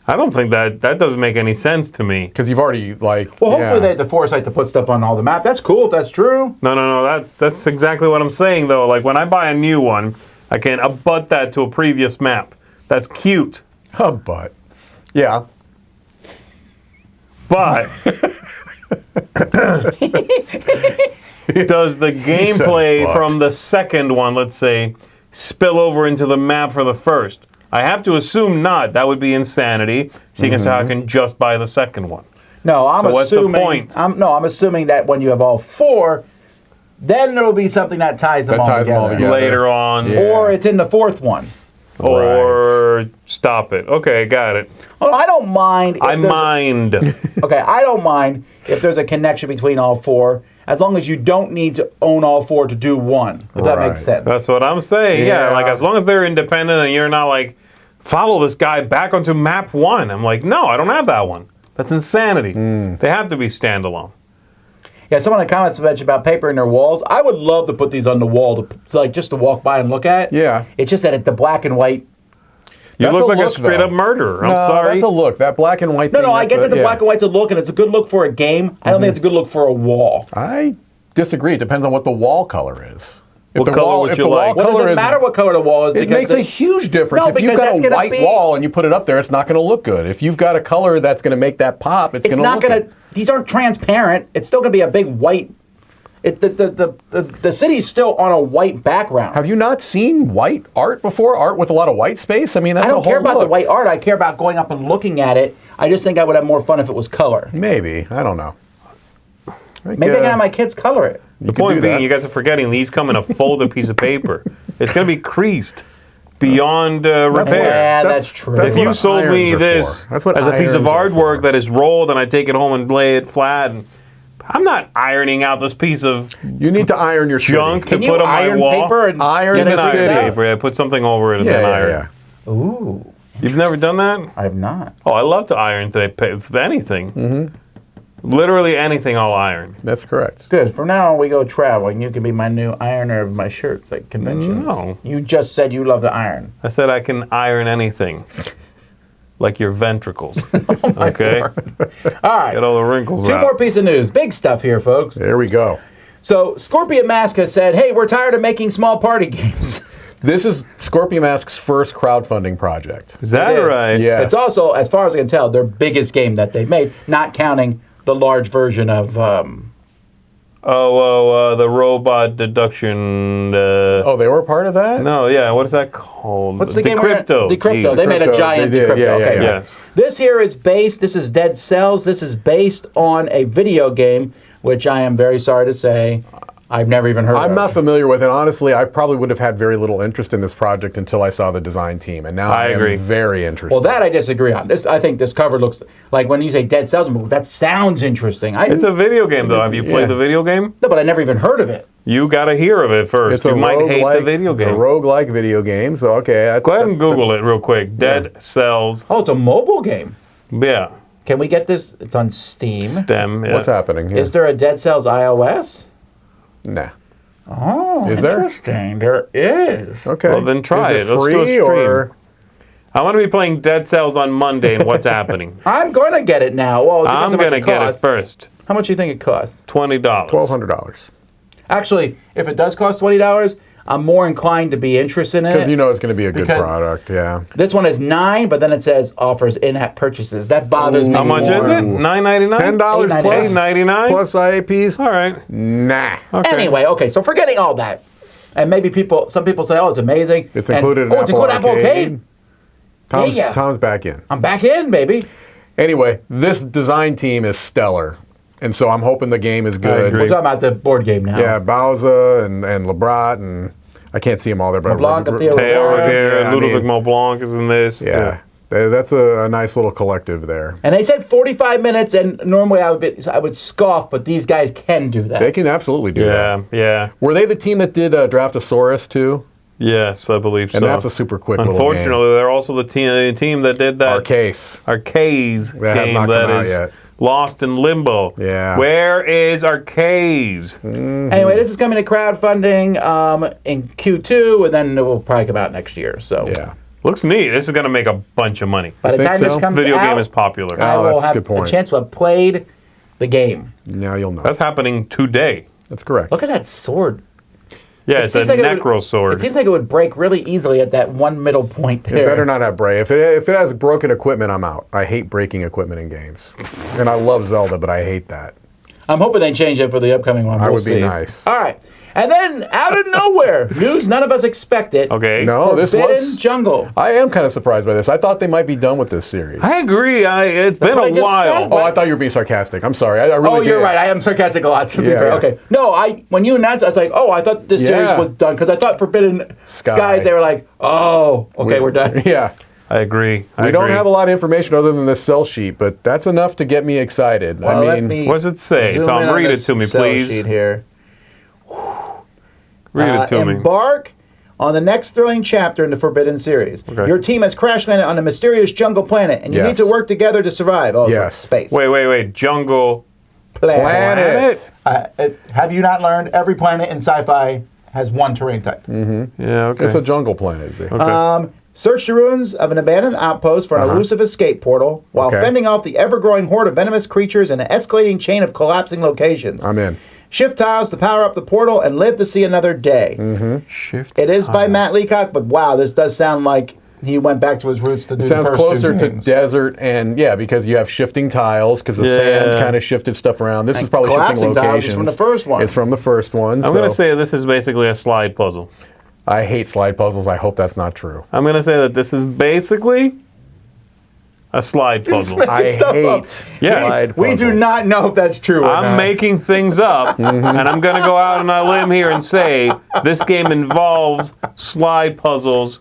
I don't think that doesn't make any sense to me. Because you've already Well, hopefully they had the foresight to put stuff on all the maps. That's cool if that's true. No. That's exactly what I'm saying though. Like when I buy a new one, I can abut that to a previous map. That's cute. Abut. Yeah. But Does the gameplay from the second one, let's say, spill over into the map for the first? I have to assume not. That would be insanity, seeing as how I can just buy the second one. No, I'm So what's the assuming. point? I'm assuming that when you have all four, then there will be something that ties them, all, together. Later on. Or it's in the fourth one. Or stop it. Okay, got it. Well, I don't mind. I mind. Okay, I don't mind if there's a connection between all four, as long as you don't need to own all four to do one. If that makes sense. That's what I'm saying. Yeah, like as long as they're independent and you're not like, follow this guy back onto map 1. I'm like, no, I don't have that one. That's insanity. They have to be standalone. Yeah, someone in the comments mentioned about paper in their walls. I would love to put these on the wall just to walk by and look at. Yeah. It's just that the black and white. You That's look like look, a straight up murderer. I'm No, sorry. that's a look. That black and white No, thing. I get that the black and white's a look, and it's a good look for a game. I don't think it's a good look for a wall. I disagree. It depends on what the wall color is. If What color would you like? What does it matter what color the wall is? It makes a huge difference. No, if you've because got that's a gonna white be- wall and you put it up there, it's not going to look good. If you've got a color that's going to make that pop, it's going to not look going to. good. These aren't transparent. It's still going to be a big white. The city's still on a white background. Have you not seen white art before? Art with a lot of white space? I mean, that's I a don't whole care about the look. white art. I care about going up and looking at it. I just think I would have more fun if it was color. Maybe. I don't know. Maybe I can have my kids color it. The point being, you guys are forgetting these come in a folded piece of paper. It's going to be creased beyond repair. Yeah, that's true. If you sold me this That's what as a piece of irons are artwork for. that is rolled and I take it home and lay it flat, I'm not ironing out this piece of You need to iron your junk city. to put on my iron wall. paper and Iron get the it Iron city. out? paper, yeah, put something over it and then iron. Ooh, You've never done that? I have not. Oh, I love to iron anything. Mm-hmm. Literally anything I'll iron. That's correct. Good. From now on, we go traveling. You can be my new ironer of my shirts at conventions. No. You just said you love to iron. I said I can iron anything. Like your ventricles. Okay? All right. Get all the wrinkles Two out. more pieces of news. Big stuff here, folks. There we go. So, Scorpion Mask has said, hey, we're tired of making small party games. This is Scorpion Mask's first crowdfunding project. Is that It is. right? Yeah. It's also, as far as I can tell, their biggest game that they've made, not counting the large version of... The robot deduction. Oh, they were part of that? No, yeah. What is that called? What's the game? Decrypto. Decrypto. Jeez. They made a Decrypto. giant They did. Decrypto. Yeah, yeah, okay. yeah. Yes. This here is based, this is Dead Cells. This is based on a video game, which I am very sorry to say, I've never even heard of. I'm not familiar with it. Honestly, I probably would have had very little interest in this project until I saw the design team, and now I agree. am very interested. Well, that I disagree on. I think this cover looks, like when you say Dead Cells, that sounds interesting. It's a video game, though. Have you played the video game? No, but I never even heard of it. You got to hear of it first. It's a You might hate the video A game. roguelike video game. So okay, Go ahead and Google it real quick. Dead Cells. Oh, it's a mobile game. Yeah. Can we get this? It's on Steam. Stem. Yeah. What's happening here? Is there a Dead Cells iOS? Nah. Oh, Is there? interesting. There is. Okay. Well, then try Is it. Let's free do a stream. or I'm going to be playing Dead Cells on Monday, and what's happening? I'm going to get it now. Well, it I'm depends on going what to get it costs. first. How much do you think it costs? $20. $1,200? Actually, if it does cost $20, I'm more inclined to be interested in Because it. you know it's going to be a good Because- product. Yeah. This one is $9, but then it says offers in-app purchases. That bothers me How much more. is it? $9.99? $10 plus $8.99? plus IAPs. All right. Nah. Okay. Anyway, okay, so forgetting all that, and maybe some people say, oh, it's amazing. It's included in it's included in Apple Arcade. Yeah. Tom's back in. I'm back in, baby. Anyway, this design team is stellar, and so I'm hoping the game is I good. agree. We're talking about the board game now. Yeah, Bowser and Lebrat, and I can't see them all there, but LeBlanc, Theo Teo Yeah, here, I Ludovic mean, Moblanc is in this. yeah. That's a nice little collective there. And they said 45 minutes, and normally I would scoff, but these guys can do that. They can absolutely do that. Yeah. Were they the team that did Draftosaurus too? Yes, I believe And so. that's a super quick little game. Unfortunately, they're also the team that did that Arcase. Arcades That has game not that come out is yet. lost in limbo. Yeah. Where is Arcades? Anyway, this is coming to crowdfunding in Q2, and then it will probably come out next year. So Yeah. Looks neat. This is going to make a bunch of money. by the think time this so? comes Video out, game is popular. I Oh, will that's a have good point. a chance to have played the game. Now you'll know. That's happening today. That's correct. Look at that sword. Yeah, it's a seems like it would- necro sword. It seems like it would break really easily at that one middle point there. It better not have break. If it has broken equipment, I'm out. I hate breaking equipment in games. And I love Zelda, but I hate that. I'm hoping they change it for the upcoming one. That We'll would be see. nice. All right. And then, out of nowhere, news none of us expected. Okay. No, this Forbidden was. Jungle. I am kind of surprised by this. I thought they might be done with this series. I agree. It's been what I a just while. said. Oh, I thought you were being sarcastic. I'm sorry. I really Oh, you're did. right. I am sarcastic a lot, to be Yeah. fair. Okay. No, when you announced it, I was like, oh, I thought this series Yeah. was done. Because I thought Forbidden Sky. Skies, they were like, oh, okay, we're done. Yeah. I agree. We don't have a lot of information other than this cell sheet, but that's enough to get me excited. Well, I let mean, me What does it say? zoom Tom, in on read it this to me, cell please. sheet here. Read it to me. Embark on the next thrilling chapter in the Forbidden series. Okay. Your team has crash landed on a mysterious jungle planet, and you Yes. need to work together to survive. Oh, it's like Yes. space. Wait. Jungle Planet. Have you not learned every planet in sci-fi has one terrain type? Yeah, okay. It's a jungle planet. Okay. Search the ruins of an abandoned outpost for an elusive escape portal while Okay. fending off the ever-growing horde of venomous creatures and an escalating chain of collapsing locations. I'm in. Shift tiles to power up the portal and live to see another day. Shift. It is by Matt Leacock, but wow, this does sound like he went back to his roots to do Sounds the first closer two to games. desert, and yeah, because you have shifting tiles, because the sand kind of shifted stuff around. This is probably shifting collapsing locations. tiles is from the first one. It's from the first one. I'm going to say this is basically a slide puzzle. I hate slide puzzles. I hope that's not true. I'm going to say that this is basically a slide puzzle. I stuff up. hate Yeah. slide We do puzzles. not know if that's true or I'm not. making things up, and I'm going to go out on a limb here and say this game involves slide puzzles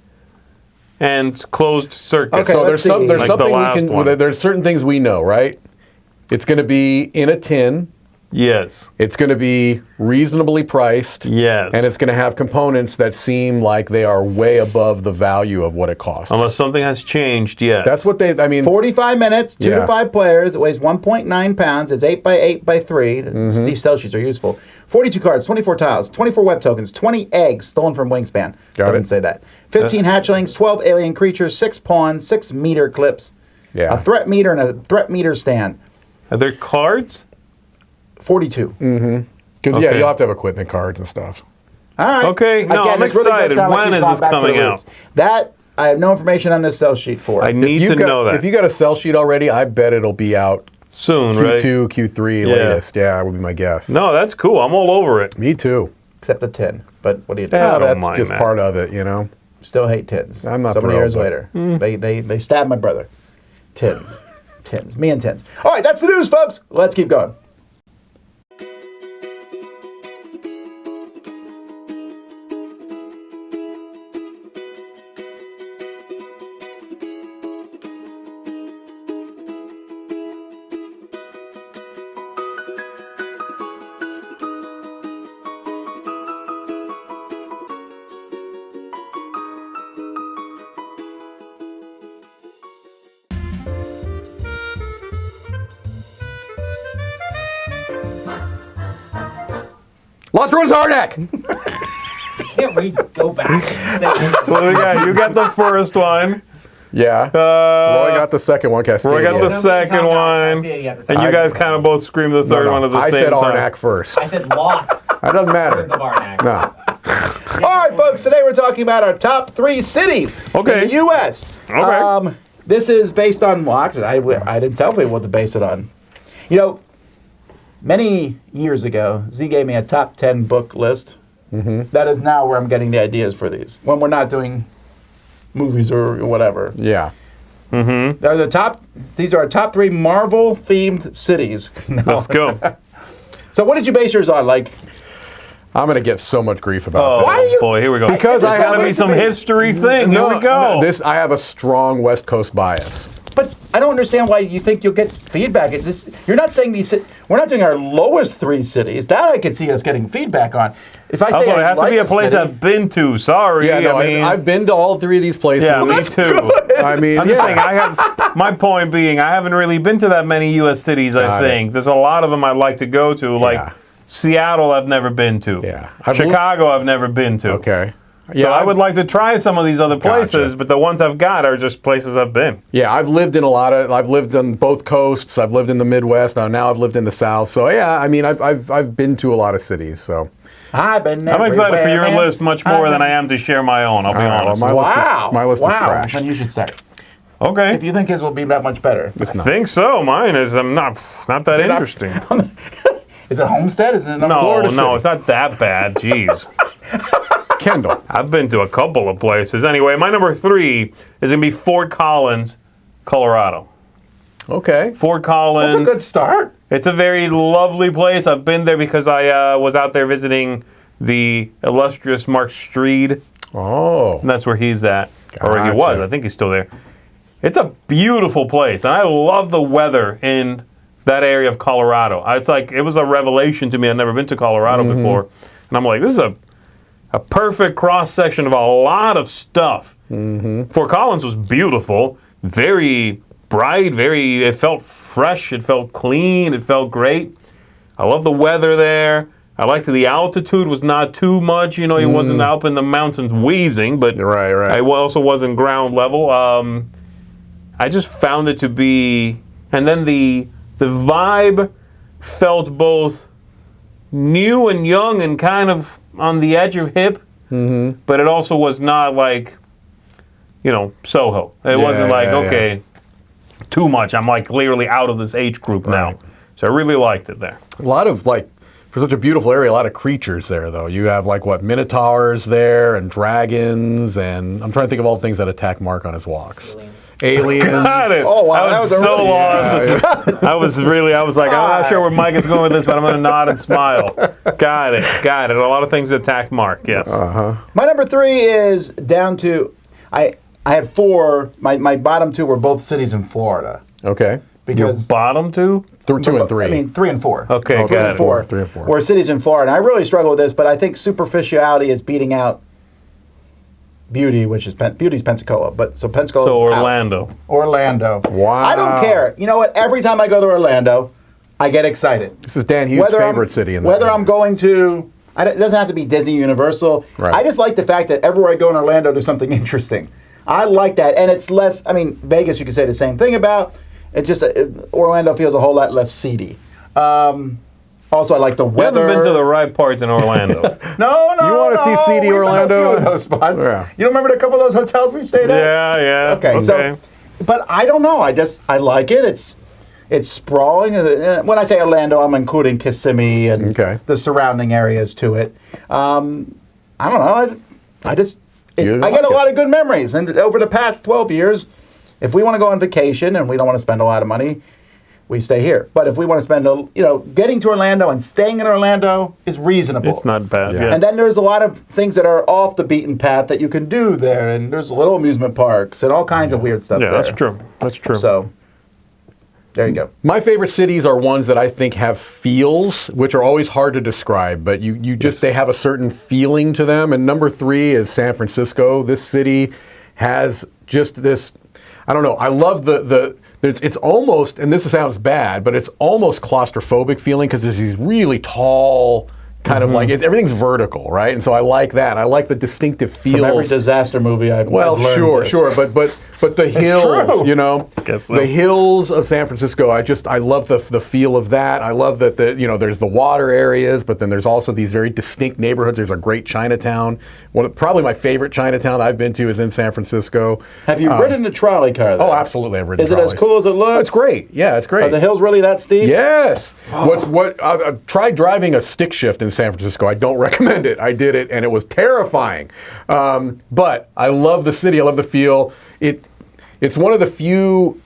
and closed circuits. Okay, So let's there's see. Like the something we last can. one. There's certain things we know, right? It's going to be in a tin. Yes. It's going to be reasonably priced. Yes. And it's going to have components that seem like they are way above the value of what it costs. Unless something has changed, yes. That's what they. I mean, 45 minutes, 2 Yeah. to 5 players. It weighs 1.9 pounds. It's 8 by 8 by 3. Mm-hmm. These cell sheets are useful. 42 cards, 24 tiles, 24 web tokens, 20 eggs stolen from Wingspan. Got Doesn't it. say that. 15 hatchlings, 12 alien creatures, 6 pawns, 6 meter clips, Yeah. a threat meter, and a threat meter stand. Are there cards? 42. because yeah, Okay. you'll have to have equipment cards and stuff. All right. Okay, no, I'm this really does excited. sound like When he's is gone this back to the coming roots. out? That, I have no information on this cell sheet for. I need to know that. If you got a cell sheet already, I bet it'll be out Soon, right? Q2, Q3 Yeah. latest. Yeah, would be my guess. No, that's cool. I'm all over it. Me too. Except the tin. But what do you do? Yeah, don't that's mind just that. part of it, you know. Still hate tins. I'm not So many thrilled, years but- later. They stabbed my brother. Tins. Tins. Me and tins. All right, that's the news, folks. Let's keep going. Lost Ruins Harnack! Can't we go back? Well, you got the first one. Yeah. Roy got the second one, Cascadia. Roy got the No, second Tom got one. Cascadia, the And second you one. guys kind of both screamed the third one at the I same said time. Arnak first. I said lost. That doesn't matter. Ruins of Arnak. No. All right, folks. Today we're talking about our top 3 cities Okay. in the U.S. Okay. This is based on, well, actually, I didn't tell people what to base it on. You know, many years ago, Z gave me a top 10 book list. That is now where I'm getting the ideas for these. When we're not doing movies or whatever. Yeah. They're these are our top 3 Marvel-themed cities. No. Let's go. So what did you base yours on? Like, I'm going to get so much grief about Oh, this. Why are you- boy, here we go. Because This I is going to haven't- be some history thing. Here we go. I have a strong West Coast bias. but I don't understand why you think you'll get feedback. You're not saying we're not doing our lowest 3 cities. That I could see us getting feedback on. If I say Also, I it has to like be a place city, I've been to. Sorry. Yeah, no, I mean, I've been to all 3 of these places. yeah, me that's too. good. I mean, I'm just saying, I have, my point being, I haven't really been to that many U.S. cities, I Got it. think. There's a lot of them I'd like to go to, like Yeah. Seattle I've never been to. Yeah. Chicago I've never been to. Okay. So I would like to try some of these other places, Gotcha. but the ones I've got are just places I've been. Yeah, I've lived on both coasts. I've lived in the Midwest. Now I've lived in the South. So yeah, I mean, I've been to a lot of cities. So I've been I'm excited for your everywhere, list much more than I am to share my own, I'll be All right, honest. well, Wow. my list is wow. trash. Then you should start. Okay. If you think his will be that much better. It's I not. think so. Mine is not that interesting. Is it Homestead? Is it No, Florida City? no, it's not that bad. Jeez. Kendall. I've been to a couple of places. Anyway, my number 3 is going to be Fort Collins, Colorado. Okay. Fort Collins. That's a good start. It's a very lovely place. I've been there because I was out there visiting the illustrious Mark Streed. Oh. And that's where he's at. Or he Gotcha. was. I think he's still there. It's a beautiful place. And I love the weather in that area of Colorado. It's like, it was a revelation to me. I'd never been to Colorado before. And I'm like, this is a perfect cross-section of a lot of stuff. Fort Collins was beautiful. Very bright. It felt fresh. It felt clean. It felt great. I love the weather there. I liked the altitude was not too much. You know, it wasn't up in the mountains wheezing, but Right. I also wasn't ground level. I just found it to be, and then the vibe felt both new and young and kind of on the edge of hip, but it also was not like, you know, Soho. It wasn't like, okay, too much. I'm like clearly out of this age group now. So I really liked it there. A lot of for such a beautiful area, a lot of creatures there, though. You have minotaurs there and dragons, and I'm trying to think of all the things that attack Mark on his walks. Aliens. Got it. Oh, wow, I was that was a so really- lost. I was like, I'm not sure where Mike is going with this, but I'm going to nod and smile. Got it. A lot of things attack Mark, yes. My number 3 is down to, I had 4. My bottom 2 were both cities in Florida. Okay. Your Because bottom 2? 2 and 3. I mean, 3 and 4. Okay, Three got and it. 4. 3 and 4. Were cities in Florida. And I really struggle with this, but I think superficiality is beating out beauty, which is beauty's Pensacola. But so Pensacola's So out. Orlando. Orlando. Wow. I don't care. You know what? Every time I go to Orlando, I get excited. This is Dan Hughes' favorite city in the Whether I'm going to, it doesn't have to be Disney, Universal. Right. I just like the fact that everywhere I go in Orlando, there's something interesting. I like that, and it's less. I mean, Vegas, you could say the same thing about. It's just Orlando feels a whole lot less seedy. Also, I like the We weather. haven't been to the right parts in Orlando. No. You wanna see seedy we've been to a Orlando? few of those spots. Yeah. You don't remember a couple of those hotels we've stayed at? Yeah. Okay, so, but I don't know. I like it. It's sprawling. When I say Orlando, I'm including Kissimmee and the surrounding areas to it. I don't know. I get a lot of good memories. And over the past 12 years, if we want to go on vacation and we don't want to spend a lot of money, we stay here. But if we want to spend, getting to Orlando and staying in Orlando is reasonable. It's not bad. Yeah. And then there's a lot of things that are off the beaten path that you can do there. And there's little amusement parks and all kinds of weird stuff Yeah, there. that's true. So, there you go. My favorite cities are ones that I think have feels, which are always hard to describe, but you just, they have a certain feeling to them. And number 3 is San Francisco. This city has just this, I don't know, I love it's almost, and this sounds bad, but it's almost claustrophobic feeling because there's these really tall, kind of everything's vertical, right? And so I like that. I like the distinctive feels. From every disaster movie I've learned sure, this. but the hills, Guess so. the hills of San Francisco. I love the feel of that. I love that there's the water areas, but then there's also these very distinct neighborhoods. There's a great Chinatown. Probably my favorite Chinatown I've been to is in San Francisco. Have you ridden a trolley car there? Oh, absolutely, I've ridden. Is it as cool as it looks? It's great. Yeah, it's great. Are the hills really that steep? Yes. Try driving a stick shift in San Francisco. I don't recommend it. I did it, and it was terrifying. But I love the city. I love the feel. It's one of the few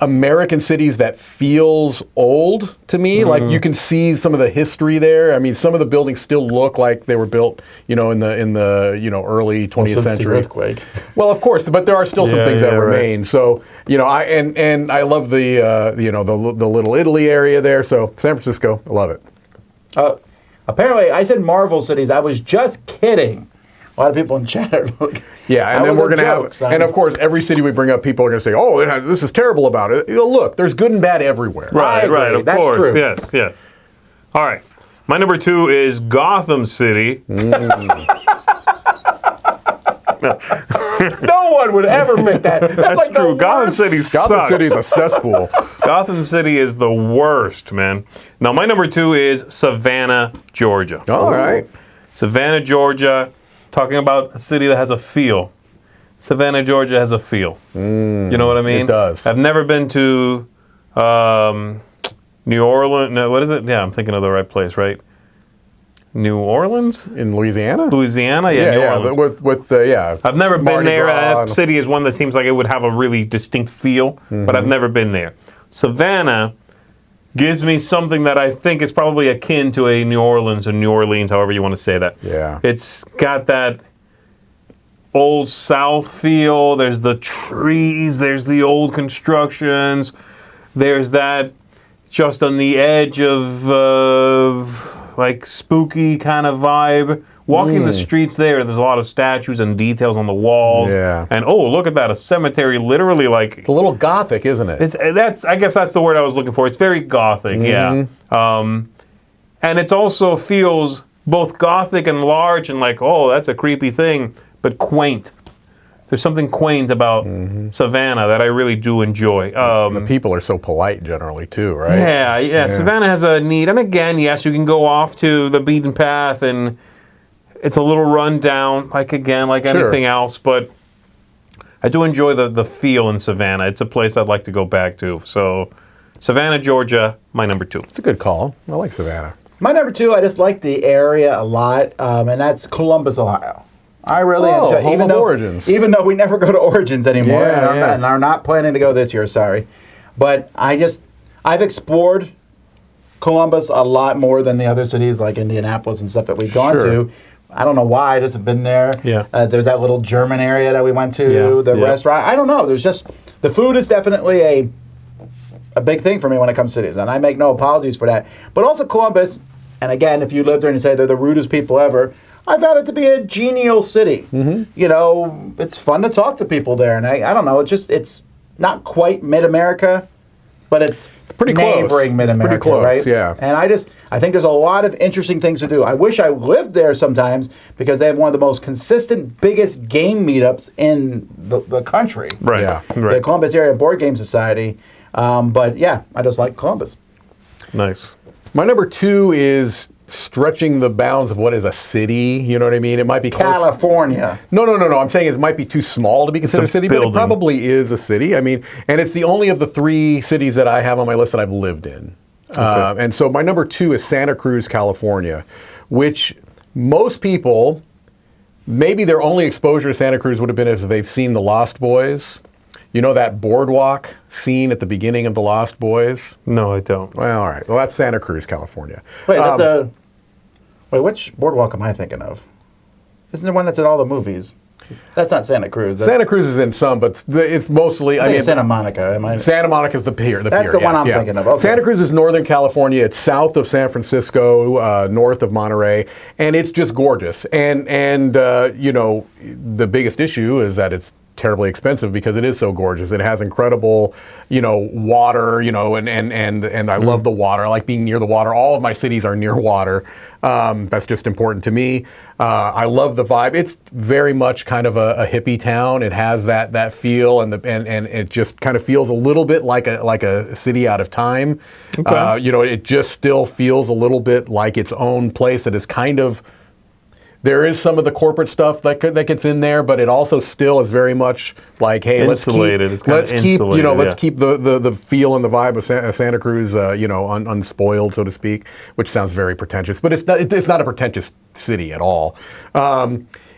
American cities that feels old to me. Like you can see some of the history there. I mean, some of the buildings still look like they were built, in the early 20th Since century. the earthquake. Well, of course, but there are still some things that right. remain. So, I love the Little Italy area there. So, San Francisco, I love it. Apparently, I said Marvel cities. I was just kidding. A lot of people in chat are looking. Yeah, and then we're going to have, and of course, every city we bring up, people are going to say, "Oh, this is terrible about it." Look, there's good and bad everywhere. Right, of That's course. true. Yes. All right. My number 2 is Gotham City. No one would ever pick that. That's like true. The Gotham worst. City Gotham sucks. City's a cesspool. Gotham City is the worst, man. Now, my number 2 is Savannah, Georgia. All right. Savannah, Georgia, talking about a city that has a feel. Savannah, Georgia has a feel. You know what I mean? It does. I've never been to New Orleans. No, what is it? Yeah, I'm thinking of the right place, right? New Orleans? In Louisiana? Louisiana? Yeah, New Orleans. With I've never been Mardi there. Gras That city is one that seems like it would have a really distinct feel, but I've never been there. Savannah gives me something that I think is probably akin to a New Orleans or New Orleans, however you want to say that. Yeah. It's got that old South feel. There's the trees. There's the old constructions. There's that just on the edge of like spooky kind of vibe. Walking the streets there's a lot of statues and details on the walls. Yeah. And oh, look at that, a cemetery literally like... It's a little gothic, isn't it? I guess that's the word I was looking for. It's very gothic, yeah. And it also feels both gothic and large and like, oh, that's a creepy thing, but quaint. There's something quaint about Savannah that I really do enjoy. The people are so polite generally too, right? Yeah. Savannah has a neat, and again, yes, you can go off to the beaten path, and it's a little run down, like anything else, but I do enjoy the feel in Savannah. It's a place I'd like to go back to. So, Savannah, Georgia, my number 2. It's a good call. I like Savannah. My number 2, I just like the area a lot, and that's Columbus, Ohio. I really enjoy, home of Origins. Even though we never go to Origins anymore, Yeah, and are not planning to go this year. Sorry, but I've explored Columbus a lot more than the other cities like Indianapolis and stuff that we've gone to. I don't know why. I just have been there. Yeah. There's that little German area that we went to. The restaurant. I don't know. There's just the food is definitely a big thing for me when it comes to cities, and I make no apologies for that. But also Columbus, and again, if you live there and you say they're the rudest people ever, I found it to be a genial city. You know, it's fun to talk to people there, and I don't know. It's not quite mid-America, but it's pretty neighboring mid-America, pretty close, right? yeah. And I think there's a lot of interesting things to do. I wish I lived there sometimes because they have one of the most consistent, biggest game meetups in the country. Right. Yeah. The Columbus Area Board Game Society. But yeah, I just like Columbus. Nice. My number 2 is stretching the bounds of what is a city. You know what I mean? It might be California. No. I'm saying it might be too small to be considered a city, but it probably is a city. I mean, and it's the only of the 3 cities that I have on my list that I've lived in. Okay. And so my number 2 is Santa Cruz, California, which most people, maybe their only exposure to Santa Cruz would have been if they've seen The Lost Boys. You know that boardwalk scene at the beginning of The Lost Boys? No, I don't. Well, all right. Well, that's Santa Cruz, California. Wait, which boardwalk am I thinking of? Isn't there one that's in all the movies? That's not Santa Cruz. Santa Cruz is in some, but it's mostly. I mean, Santa Monica. Santa Monica's the pier. That's the one I'm thinking of. Okay. Santa Cruz is Northern California. It's south of San Francisco, north of Monterey, and it's just gorgeous. And you know, the biggest issue is that it's terribly expensive because it is so gorgeous. It has incredible, you know, water, you know, and I love the water. I like being near the water. All of my cities are near water. That's just important to me. I love the vibe. It's very much kind of a hippie town. It has that feel, and it just kind of feels a little bit like a city out of time. Okay. You know, it just still feels a little bit like its own place that is kind of. There is some of the corporate stuff that gets in there, but it also still is very much like, hey, let's keep the feel and the vibe of Santa Cruz, you know, unspoiled, so to speak, which sounds very pretentious, but it's not a pretentious city at all.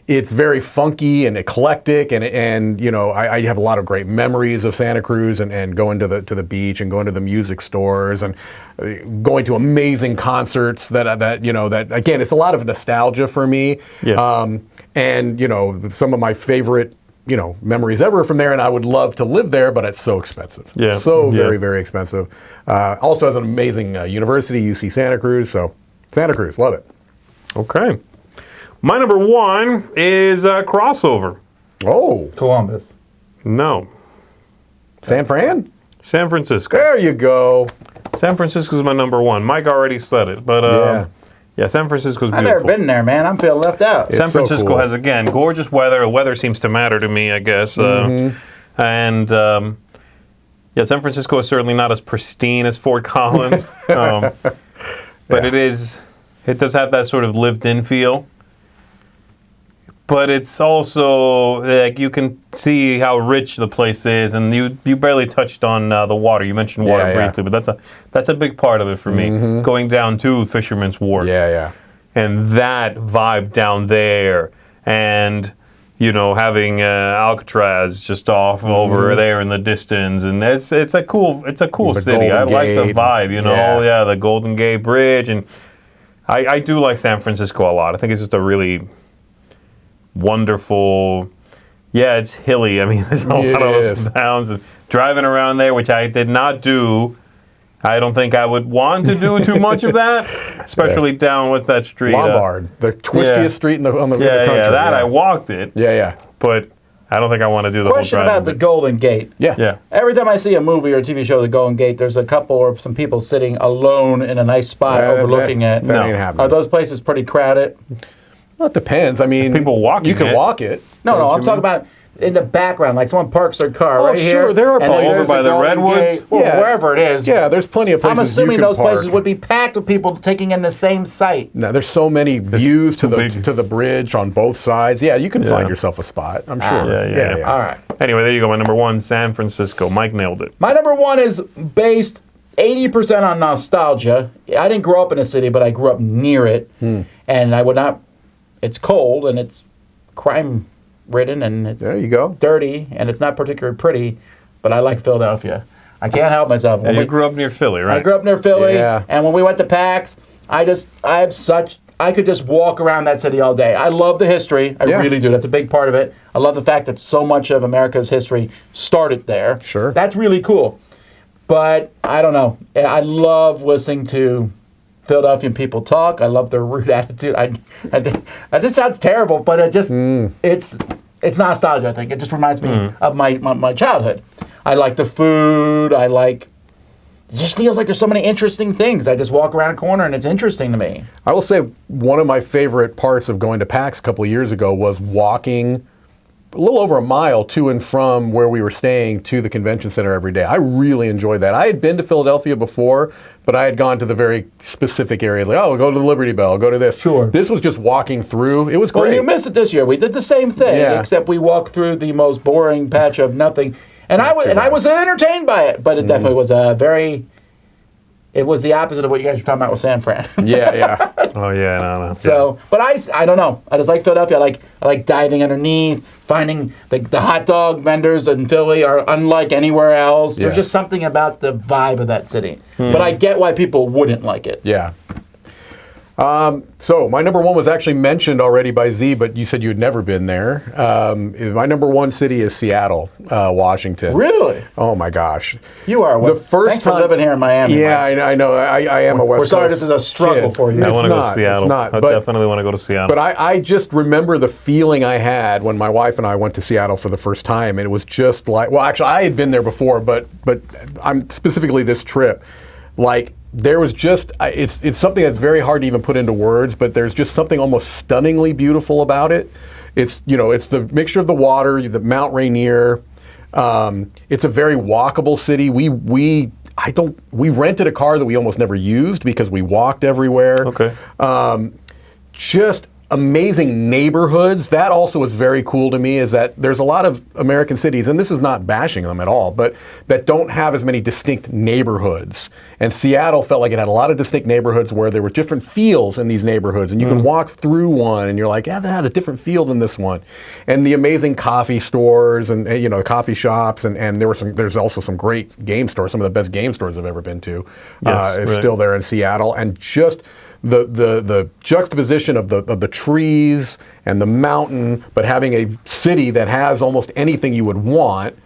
It's very funky and eclectic, and you know, I have a lot of great memories of Santa Cruz and going to the beach and going to the music stores and going to amazing concerts that again, it's a lot of nostalgia for me. Yeah. And you know, some of my favorite, you know, memories ever from there, and I would love to live there, but it's so expensive. Yeah. So very, very expensive. Also has an amazing university, UC Santa Cruz. So Santa Cruz, love it. Okay. My number 1 is Crossover. Oh. Columbus. No. San Fran? San Francisco. There you go. San Francisco is my number 1. Mike already said it, but yeah, San Francisco's beautiful. I've never been there, man. I'm feeling left out. San Francisco has, again, gorgeous weather. Weather seems to matter to me, I guess. And San Francisco is certainly not as pristine as Fort Collins, but it does have that sort of lived-in feel. but it's also like you can see how rich the place is, and you barely touched on the water. You mentioned water briefly, but that's a big part of it for me. Going down to Fisherman's Wharf, and that vibe down there, and having Alcatraz just off over there in the distance, and it's a cool city. I like the vibe, the Golden Gate Bridge, and I do like San Francisco a lot. I think it's just a really wonderful. Yeah, it's hilly. I mean, there's a lot of ups and downs. And driving around there, which I did not do. I don't think I would want to do too much of that, especially down, what's that street? Lombard, the twistiest street in the country. I walked it. Yeah. But I don't think I want to do the Question whole about the Golden Gate. Yeah. Every time I see a movie or TV show, the Golden Gate, there's a couple or some people sitting alone in a nice spot overlooking it. That ain't happening. Are those places pretty crowded? Well, it depends. I mean, people walking you can it. walk it. No, I'm talking about in the background, like someone parks their car right here. Sure, there are and then places. there's Over by a the Golden Redwoods? Gate, or wherever it is. Yeah, there's plenty of places. I'm assuming you can those park. places would be packed with people taking in the same site. No, there's so many views to big. the bridge on both sides. Yeah, you can find yourself a spot. I'm sure. Yeah. All right. Anyway, there you go. My number one, San Francisco. Mike nailed it. My number one is based 80% on nostalgia. I didn't grow up in a city, but I grew up near it. And I would not, it's cold and it's crime ridden and it's There you go. dirty and it's not particularly pretty, but I like Philadelphia. I can't help myself. And you grew up near Philly, right? I grew up near Philly, Yeah. and when we went to PAX, I could just walk around that city all day. I love the history. I really do. That's a big part of it. I love the fact that so much of America's history started there. Sure. That's really cool. But I don't know. I love listening to Philadelphian people talk. I love their rude attitude. It just sounds terrible, but it just it's nostalgia. I think it just reminds me of my childhood. I like the food. It just feels like there's so many interesting things. I just walk around a corner and it's interesting to me. I will say one of my favorite parts of going to PAX a couple of years ago was walking a little over a mile to and from where we were staying to the convention center every day. I really enjoyed that. I had been to Philadelphia before, but I had gone to the very specific areas. Like, we'll go to the Liberty Bell, go to this. Sure. This was just walking through. It was great. Well, you missed it this year. We did the same thing, except we walked through the most boring patch of nothing. And I was entertained by it, but it definitely was it was the opposite of what you guys were talking about with San Fran. Yeah. Oh, yeah, no. So, but I don't know. I just like Philadelphia. I like diving underneath, finding the hot dog vendors in Philly are unlike anywhere else. There's just something about the vibe of that city. But I get why people wouldn't like it. Yeah. So my number one was actually mentioned already by Z, but you said you had never been there. My number one city is Seattle, Washington. Really? Oh my gosh. You are. The first Thanks time for living here in Miami. Yeah, Mike. I know. I am a West We're sorry Coast this is a struggle kid. for you. I want to go to It's Seattle. not, I but- definitely want to go to Seattle. But I just remember the feeling I had when my wife and I went to Seattle for the first time, and it was just like, well, actually, I had been there before, but I'm specifically this trip, like. There was just, it's something that's very hard to even put into words, but there's just something almost stunningly beautiful about it. It's the mixture of the water, the Mount Rainier. It's a very walkable city. We rented a car that we almost never used because we walked everywhere. Okay. Just amazing neighborhoods. That also is very cool to me, is that there's a lot of American cities, and this is not bashing them at all, but that don't have as many distinct neighborhoods. And Seattle felt like it had a lot of distinct neighborhoods where there were different feels in these neighborhoods, and you can walk through one and you're like, yeah, that had a different feel than this one. And the amazing coffee stores and coffee shops, and there's also some great game stores. Some of the best game stores I've ever been to is still there in Seattle. And just the juxtaposition of the trees and the mountain, but having a city that has almost anything you would want,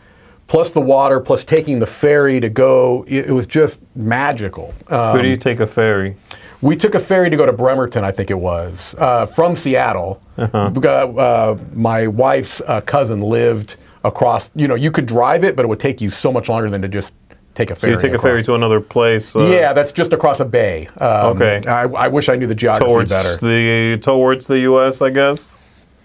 plus the water, plus taking the ferry to go, it was just magical. Where do you take a ferry? We took a ferry to go to Bremerton, I think it was, from Seattle. My wife's cousin lived across, you could drive it, but it would take you so much longer than to just take a ferry. So you take a ferry to another place? Yeah, that's just across a bay. Okay. I wish I knew the geography better. Towards the U.S., I guess?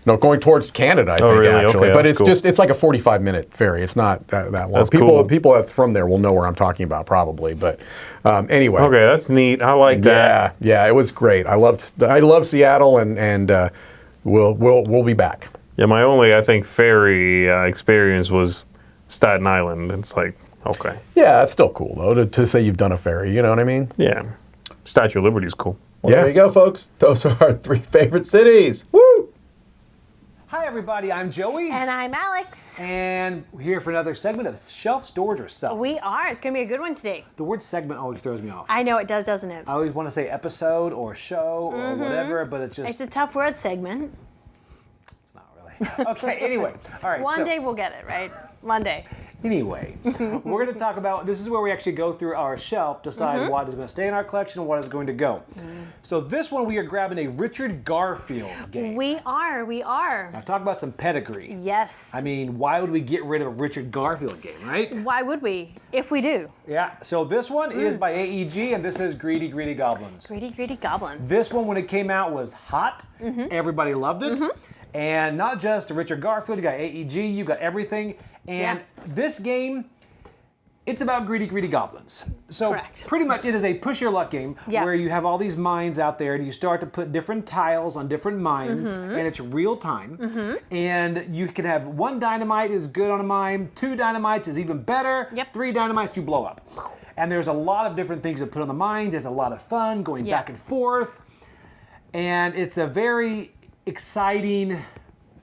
No, going towards Canada, I think, really? actually. Okay, but that's it's like a 45-minute ferry. It's not that long. That's People cool. from there will know where I'm talking about, probably. But anyway. Okay, that's neat. I like that. Yeah, it was great. I loved Seattle, and we'll be back. Yeah, my only, I think, ferry experience was Staten Island. It's like, okay. Yeah, it's still cool though to say you've done a ferry. You know what I mean? Yeah. Statue of Liberty is cool. Well, Yeah. there you go, folks. Those are our 3 favorite cities. Woo! Hi, everybody. I'm Joey. And I'm Alex. And we're here for another segment of Shelf Storage or Sell. We are. It's going to be a good one today. The word segment always throws me off. I know it does, doesn't it? I always want to say episode or show or whatever, but it's just... It's a tough word segment. It's not really. Okay, anyway. All right. One day we'll get it, right? One day. Anyway, we're going to talk about, this is where we actually go through our shelf, decide what is going to stay in our collection and what is going to go. So this one we are grabbing a Richard Garfield game. We are. Now talk about some pedigree. Yes. I mean, why would we get rid of a Richard Garfield game, right? Why would we? If we do. Yeah, so this one is by AEG and this is Greedy Greedy Goblins. Greedy, greedy goblins. This one, when it came out, was hot. Everybody loved it. And not just Richard Garfield, you got AEG, you got everything. And this game, it's about greedy, greedy goblins. So Correct. pretty much it is a push your luck game where you have all these mines out there and you start to put different tiles on different mines and it's real time. And you can have 1 dynamite is good on a mine, 2 dynamites is even better, 3 dynamites you blow up. And there's a lot of different things to put on the mines. There's a lot of fun going back and forth. And it's a very exciting,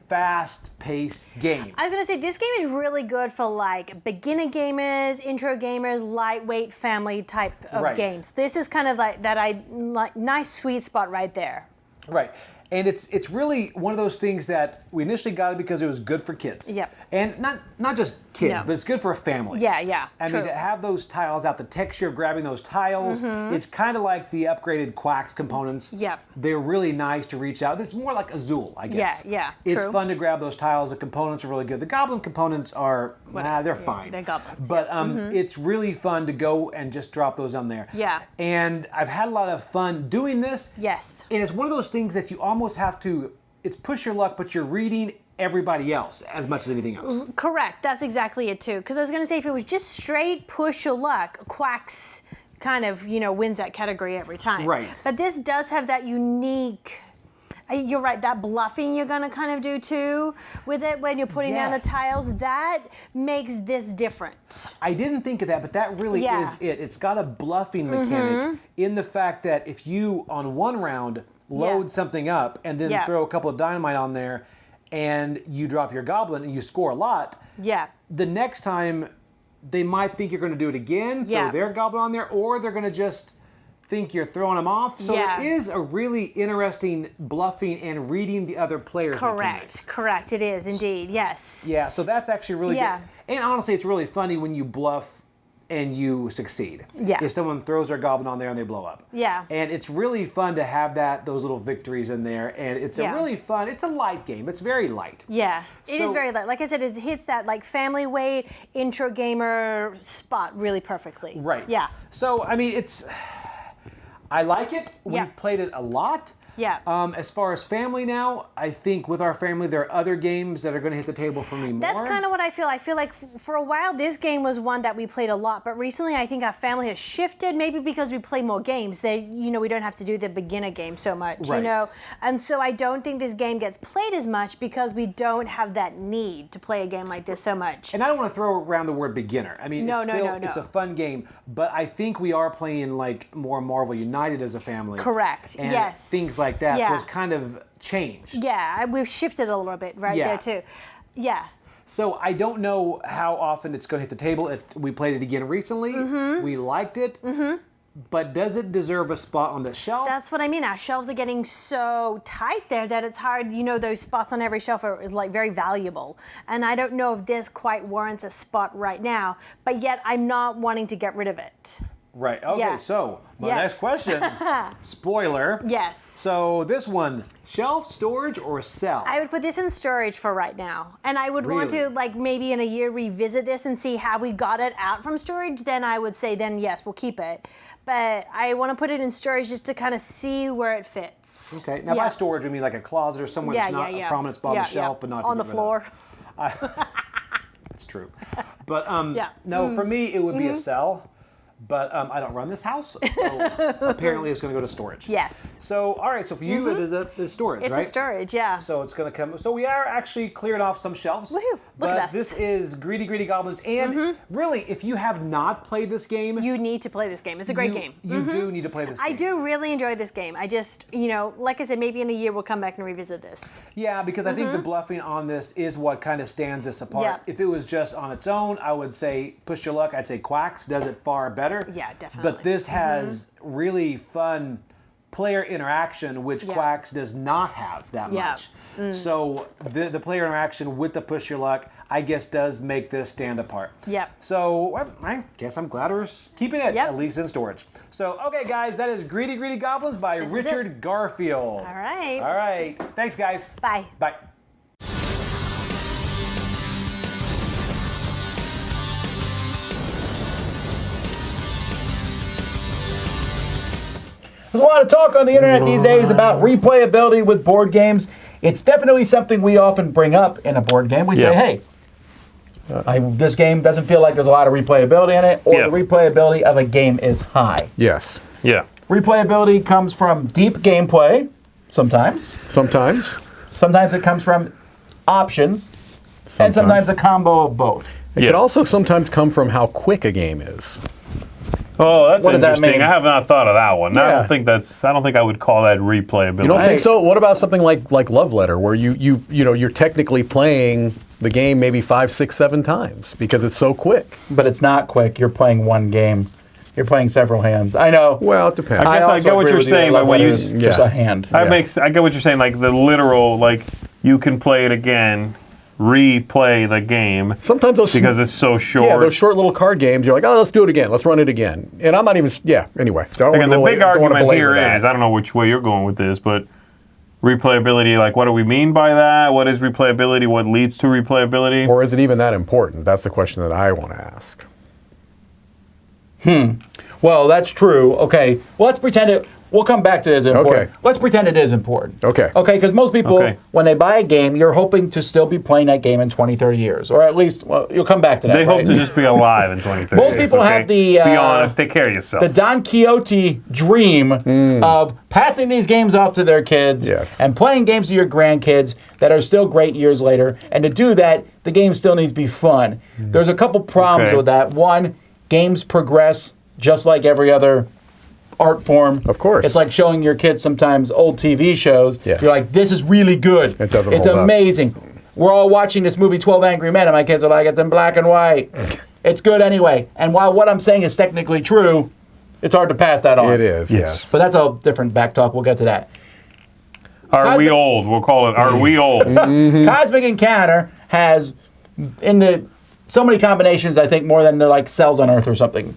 fast-paced game. I was going to say, this game is really good for like beginner gamers, intro gamers, lightweight family type of games. This is kind of like that nice sweet spot right there. Right. And it's really one of those things that we initially got it because it was good for kids. Yep. And not just kids, but it's good for families. Yeah, I mean, to have those tiles out, the texture of grabbing those tiles, it's kind of like the upgraded Quacks components. Yep. They're really nice to reach out. It's more like Azul, I guess. Yeah, It's true. fun to grab those tiles. The components are really good. The Goblin components are, they're fine. They're goblins. But it's really fun to go and just drop those on there. Yeah. And I've had a lot of fun doing this. Yes. And it's one of those things that you almost have to, it's push your luck, but you're reading everybody else as much as anything else. Correct. That's exactly it too. Because I was going to say, if it was just straight push your luck, Quacks kind of, wins that category every time. Right. But this does have that unique, you're right, that bluffing you're going to kind of do too with it when you're putting down the tiles. That makes this different. I didn't think of that, but that really is it. It's got a bluffing mechanic in the fact that if you, on one round, load something up and then throw a couple of dynamite on there and you drop your goblin and you score a lot, the next time they might think you're going to do it again, throw their goblin on there, or they're going to just think you're throwing them off. So it is a really interesting bluffing and reading the other players. Correct. It is indeed. Yes. Yeah, so that's actually really good. And honestly, it's really funny when you bluff and you succeed. Yeah. If someone throws their goblin on there and they blow up. Yeah. And it's really fun to have those little victories in there. And it's a really fun, it's a light game. It's very light. Yeah, it is very light. Like I said, it hits that like family weight intro gamer spot really perfectly. Right. Yeah. So, I mean, I like it. We've played it a lot. Yeah. As far as family now, I think with our family, there are other games that are going to hit the table for me more. That's kind of what I feel. I feel like for a while, this game was one that we played a lot, but recently I think our family has shifted, maybe because we play more games. We don't have to do the beginner game so much, And so I don't think this game gets played as much because we don't have that need to play a game like this so much. And I don't want to throw around the word beginner. I mean, it's a fun game, but I think we are playing like more Marvel United as a family. Correct. And yes. things like that. So it's kind of changed. Yeah, we've shifted a little bit there too. Yeah. So I don't know how often it's going to hit the table. We played it again recently. We liked it. But does it deserve a spot on the shelf? That's what I mean. Our shelves are getting so tight there that it's hard. Those spots on every shelf are like very valuable. And I don't know if this quite warrants a spot right now, but yet I'm not wanting to get rid of it. Right. Okay, so my next question, spoiler. Yes. So this one, shelf, storage, or sell? I would put this in storage for right now. And I would want to, like, maybe in a year revisit this and see how we got it out from storage. Then I would say, yes, we'll keep it. But I want to put it in storage just to kind of see where it fits. Okay. Now, by storage, we mean like a closet or somewhere that's not a prominent spot on the shelf, but not on the floor. That's true. But no, for me, it would be a sell. but I don't run this house, so apparently it's going to go to storage. Yes. So, all right, so for you, it is storage, It's right? a storage, yeah. So it's going to come. So we are actually cleared off some shelves. Woohoo! Look but at us. this is Greedy Goblins, and really, if you have not played this game, You need to play this game. It's a great game. You do need to play this game. I do really enjoy this game. I just, like I said, maybe in a year we'll come back and revisit this. Yeah, because I think the bluffing on this is what kind of stands this apart. Yeah. If it was just on its own, I would say push your luck. I'd say Quacks does it far better. Yeah, definitely. But this has really fun player interaction, which Quacks does not have that much. So the player interaction with the push your luck, I guess, does make this stand apart. Yep. So I guess I'm glad we're keeping it, at least in storage. So, okay, guys, that is Greedy Goblins by Richard Garfield. All right. All right. Thanks, guys. Bye. Bye. There's a lot of talk on the internet these days about replayability with board games. It's definitely something we often bring up in a board game. We say, hey, this game doesn't feel like there's a lot of replayability in it, or the replayability of a game is high. Yes. Yeah. Replayability comes from deep gameplay, sometimes. Sometimes. Sometimes it comes from options, and sometimes a combo of both. It can also sometimes come from how quick a game is. Oh, that's What does that interesting. mean? I have not thought of that one. Yeah. I don't think I would call that replayability. You don't think so? What about something like Love Letter, where you're technically playing the game maybe 5, 6, 7 times because it's so quick? But it's not quick. You're playing one game. You're playing several hands. I know. Well, it depends. I guess I also get what agree you're with saying, Love but when Letter you is just a hand. I get what you're saying, like the literal, like you can play it again, replay the game. Sometimes those because it's so short. Yeah, those short little card games. You're like, oh, let's do it again. Let's run it again. And I'm not even. Yeah. Anyway. Again, the big argument here is, I don't know which way you're going with this, but replayability. Like, what do we mean by that? What is replayability? What leads to replayability? Or is it even that important? That's the question that I want to ask. Well, that's true. Okay. Well, let's pretend it. We'll come back to it as important. Okay. Let's pretend it is important. Okay. Okay, because most people, when they buy a game, you're hoping to still be playing that game in 20, 30 years. Or at least, well, you'll come back to that. They hope right? to just be alive in 20, 30 Most years. people have the... be honest, take care of yourself. The Don Quixote dream of passing these games off to their kids and playing games with your grandkids that are still great years later. And to do that, the game still needs to be fun. There's a couple problems with that. One, games progress just like every other art form. Of course. It's like showing your kids sometimes old TV shows. Yeah. You're like, this is really good. It doesn't It's hold up. amazing. We're all watching this movie 12 Angry Men, and my kids are like, it's in black and white. It's good anyway. And while what I'm saying is technically true, it's hard to pass that on. It is, yes. But that's a different back talk. We'll get to that. Are we old? We'll call it, are we old? Cosmic Encounter has, so many combinations, I think, more than like cells on Earth or something.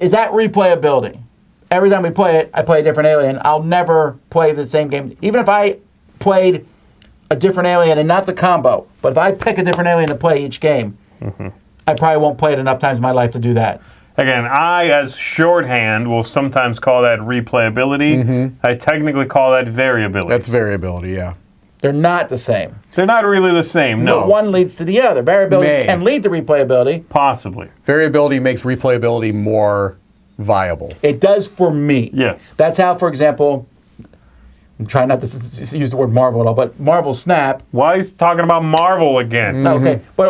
Is that replayability? Every time we play it, I play a different alien. I'll never play the same game. Even if I played a different alien and not the combo, but if I pick a different alien to play each game, I probably won't play it enough times in my life to do that. Again, I, as shorthand, will sometimes call that replayability. I technically call that variability. That's variability, yeah. They're not the same. They're not really the same, no. But one leads to the other. Variability can lead to replayability. Possibly. Variability makes replayability more viable. It does for me. Yes. That's how, for example, I'm trying not to use the word Marvel at all, but Marvel Snap. Why is he talking about Marvel again? Okay, but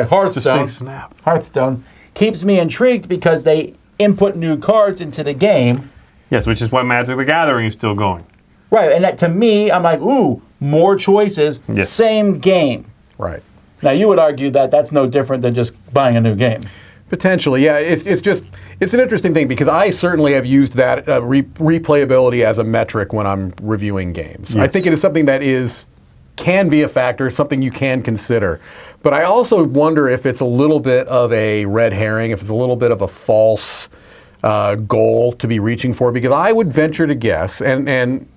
Hearthstone. Just say Snap. Hearthstone keeps me intrigued because they input new cards into the game. Yes, which is why Magic the Gathering is still going. Right, and that, to me, I'm like, ooh, more choices, same game. Right. Now, you would argue that that's no different than just buying a new game. Potentially, yeah. It's an interesting thing because I certainly have used that replayability as a metric when I'm reviewing games. Yes. I think it is something that can be a factor, something you can consider. But I also wonder if it's a little bit of a red herring, if it's a little bit of a false goal to be reaching for, because I would venture to guess, and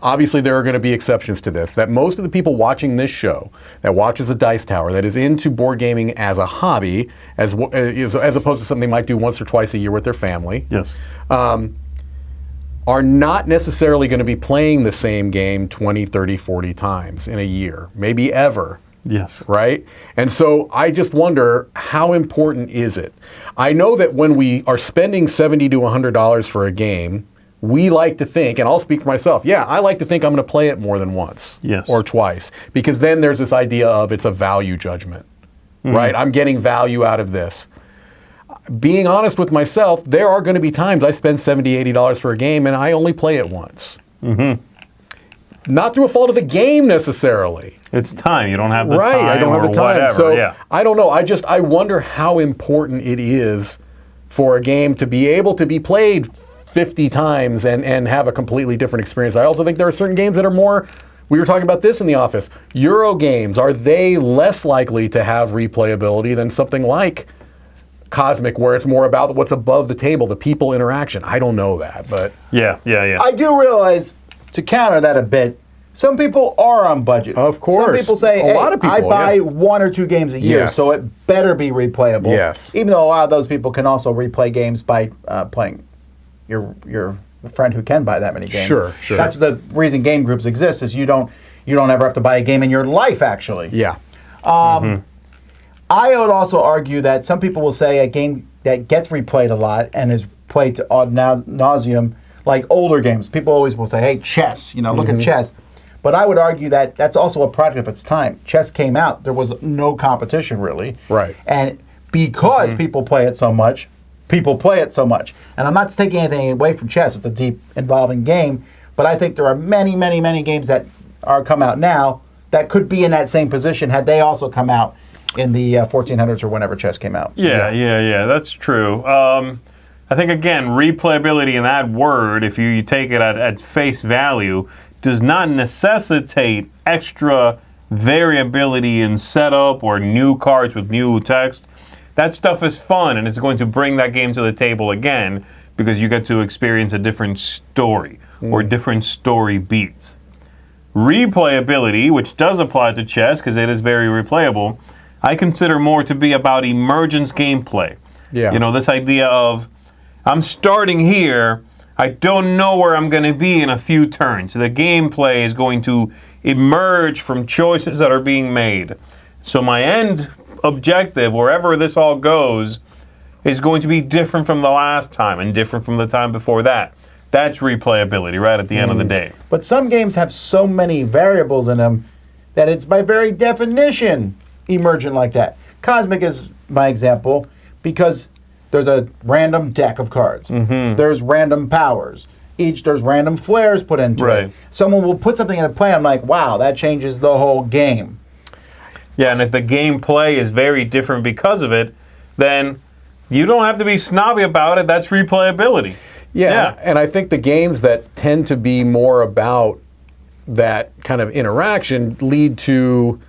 obviously there are going to be exceptions to this, that most of the people watching this show, that watches the Dice Tower, that is into board gaming as a hobby, as opposed to something they might do once or twice a year with their family, are not necessarily going to be playing the same game 20, 30, 40 times in a year, maybe ever. Yes. Right? And so I just wonder, how important is it? I know that when we are spending $70 to $100 for a game, we like to think, and I'll speak for myself, yeah, I like to think I'm going to play it more than once or twice, because then there's this idea of it's a value judgment, right? I'm getting value out of this. Being honest with myself, there are going to be times I spend $70, $80 for a game and I only play it once. Not through a fault of the game necessarily. It's time. You don't have the time. Right, I don't have the time. Whatever. So I don't know. I wonder how important it is for a game to be able to be played 50 times and have a completely different experience. I also think there are certain games that are more, we were talking about this in the office, Euro games, are they less likely to have replayability than something like Cosmic, where it's more about what's above the table, the people interaction? I don't know that, but... Yeah. I do realize, to counter that a bit, some people are on budgets. Of course. Some people say, A lot of people, I buy 1 or 2 games a year, Yes. so it better be replayable. Yes. Even though a lot of those people can also replay games by playing your friend who can buy that many games. Sure. That's the reason game groups exist, is you don't ever have to buy a game in your life, actually. Yeah. I would also argue that some people will say a game that gets replayed a lot and is played to ad nauseum, like older games. People always will say, hey, chess, look at chess. But I would argue that that's also a product of its time. Chess came out, there was no competition really. Right. And because people play it so much, people play it so much. And I'm not taking anything away from chess. It's a deep, involving game. But I think there are many, many, many games that are come out now that could be in that same position had they also come out in the 1400s or whenever chess came out. Yeah, that's true. I think, again, replayability in that word, if you take it at face value, does not necessitate extra variability in setup or new cards with new text. That stuff is fun, and it's going to bring that game to the table again because you get to experience a different story or different story beats. Replayability, which does apply to chess because it is very replayable, I consider more to be about emergence gameplay. Yeah. This idea of, I'm starting here, I don't know where I'm going to be in a few turns. The gameplay is going to emerge from choices that are being made. So my end objective, wherever this all goes, is going to be different from the last time and different from the time before that. That's replayability right at the end of the day. But some games have so many variables in them that it's by very definition emergent like that. Cosmic is my example because there's a random deck of cards. There's random powers. There's random flares put into it. Someone will put something into play, I'm like, wow, that changes the whole game. Yeah, and if the gameplay is very different because of it, then you don't have to be snobby about it. That's replayability. Yeah, and I think the games that tend to be more about that kind of interaction lead to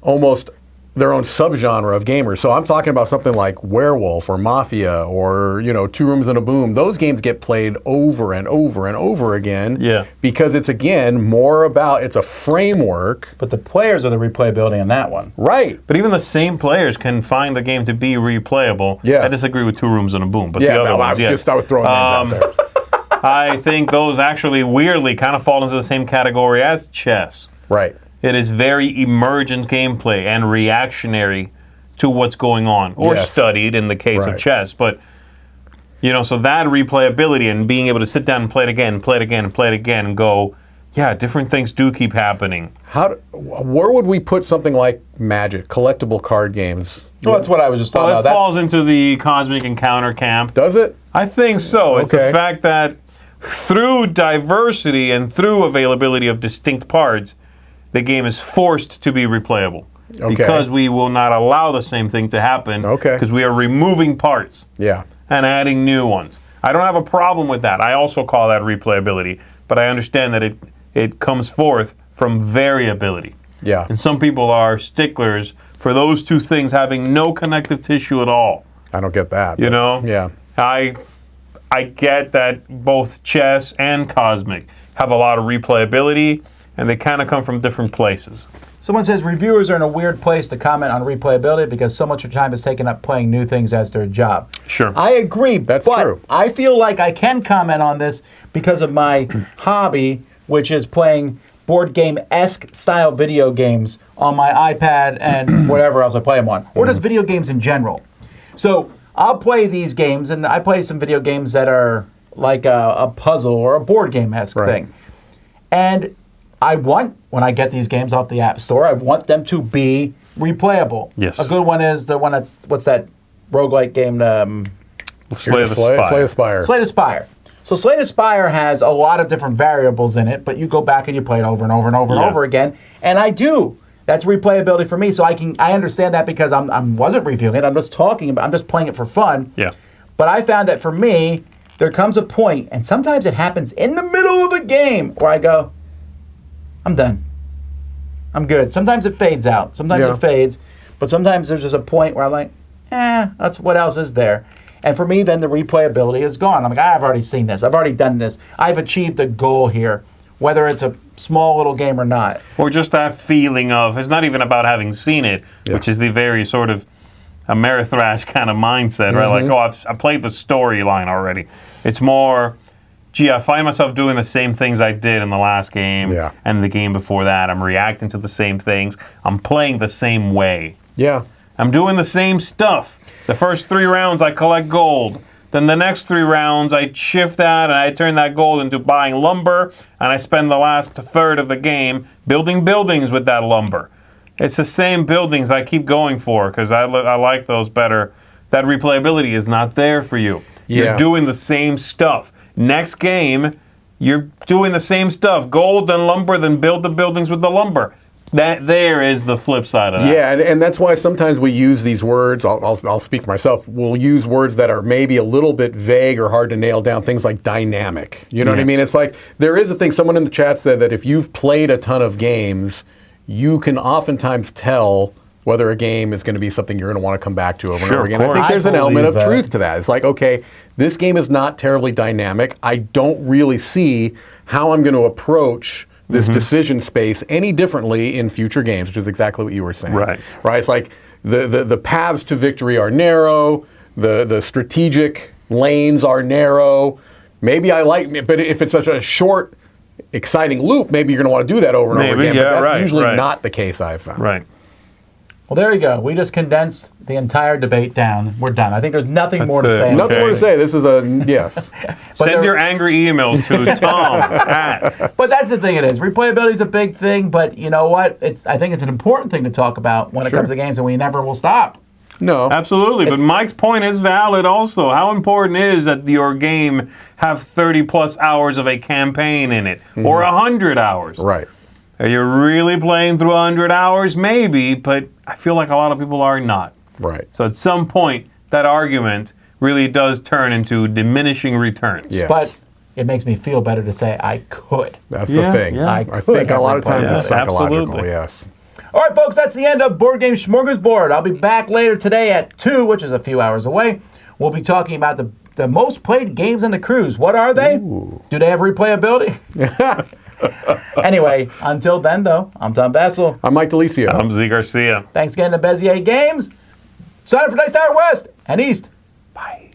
almost their own subgenre of gamers. So I'm talking about something like Werewolf or Mafia or, Two Rooms and a Boom. Those games get played over and over and over again because it's, again, more about, it's a framework. But the players are the replayability in that one. Right. But even the same players can find the game to be replayable. Yeah. I disagree with Two Rooms and a Boom, but Yeah, the other ones, I was throwing names out there. I think those actually weirdly kind of fall into the same category as chess. Right. It is very emergent gameplay and reactionary to what's going on, or studied in the case of chess. But, so that replayability and being able to sit down and play it again, and go, yeah, different things do keep happening. Where would we put something like Magic, collectible card games? Well, that's what I was just talking Well, about. it falls into the Cosmic Encounter camp. Does it? I think so. It's the fact that through diversity and through availability of distinct parts, the game is forced to be replayable. Because we will not allow the same thing to happen. Because we are removing parts. Yeah. And adding new ones. I don't have a problem with that. I also call that replayability. But I understand that it comes forth from variability. Yeah. And some people are sticklers for those two things having no connective tissue at all. I don't get that. Yeah. I get that both chess and Cosmic have a lot of replayability, and they kind of come from different places. Someone says reviewers are in a weird place to comment on replayability because so much of time is taken up playing new things as their job. Sure. I agree. That's but true. I feel like I can comment on this because of my hobby, which is playing board game-esque style video games on my iPad and whatever else I play them on, or just video games in general. So I'll play these games, and I play some video games that are like a puzzle or a board game-esque thing. And I want, when I get these games off the App Store, I want them to be replayable. Yes. A good one is the one that's, what's that roguelike game? Slay the Spire. Slay the Spire. So Slay the Spire has a lot of different variables in it, but you go back and you play it over and over and over and over again. And I do. That's replayability for me. So I understand that because I wasn't reviewing it. I'm just playing it for fun. Yeah. But I found that for me, there comes a point, and sometimes it happens in the middle of the game, where I go, I'm done. I'm good. Sometimes it fades out. Sometimes it fades. But sometimes there's just a point where I'm like, that's what else is there? And for me, then the replayability is gone. I'm like, I've already seen this. I've already done this. I've achieved a goal here, whether it's a small little game or not. Or just that feeling of, it's not even about having seen it, which is the very sort of Amerithrash kind of mindset, right? Like, I played the storyline already. It's more, gee, I find myself doing the same things I did in the last game and the game before that. I'm reacting to the same things. I'm playing the same way. Yeah. I'm doing the same stuff. The first 3 rounds, I collect gold. Then the next 3 rounds, I shift that and I turn that gold into buying lumber, and I spend the last third of the game building buildings with that lumber. It's the same buildings I keep going for because I like those better. That replayability is not there for you. You're doing the same stuff. Next game, you're doing the same stuff. Gold, then lumber, then build the buildings with the lumber. That there is the flip side of that. Yeah, and that's why sometimes we use these words. I'll speak for myself. We'll use words that are maybe a little bit vague or hard to nail down. Things like dynamic. You know what I mean? It's like there is a thing. Someone in the chat said that if you've played a ton of games, you can oftentimes tell whether a game is going to be something you're going to want to come back to over and over again. I think there's an element of truth to that. It's like, okay, this game is not terribly dynamic. I don't really see how I'm going to approach this decision space any differently in future games, which is exactly what you were saying. Right. It's like the paths to victory are narrow, the strategic lanes are narrow. Maybe I like, but if it's such a short, exciting loop, maybe you're going to want to do that over and over again. But that's usually not the case, I've found. Right. Well, there you go. We just condensed the entire debate down. We're done. I think there's nothing more to say. Nothing more to say. This is a yes. Send your angry emails to Tom. But that's the thing. It is. Replayability is a big thing, but you know what? I think it's an important thing to talk about when it comes to games, and we never will stop. No. Absolutely. But Mike's point is valid also. How important is that your game have 30 plus hours of a campaign in it, or 100 hours? Right. Are you really playing through 100 hours? Maybe, but I feel like a lot of people are not. Right. So at some point, that argument really does turn into diminishing returns. Yes. But it makes me feel better to say I could. That's the thing. Yeah. I think a lot of times it's psychological, absolutely. yes. All right, folks, that's the end of Board Game Smorgasbord. I'll be back later today at 2, which is a few hours away. We'll be talking about the most played games on the cruise. What are they? Ooh. Do they have replayability? Anyway, until then, though, I'm Tom Bassel. I'm Mike DeLisio. I'm Z Garcia. Thanks again to Bezier Games. Sign up for Dice Tower West and East. Bye.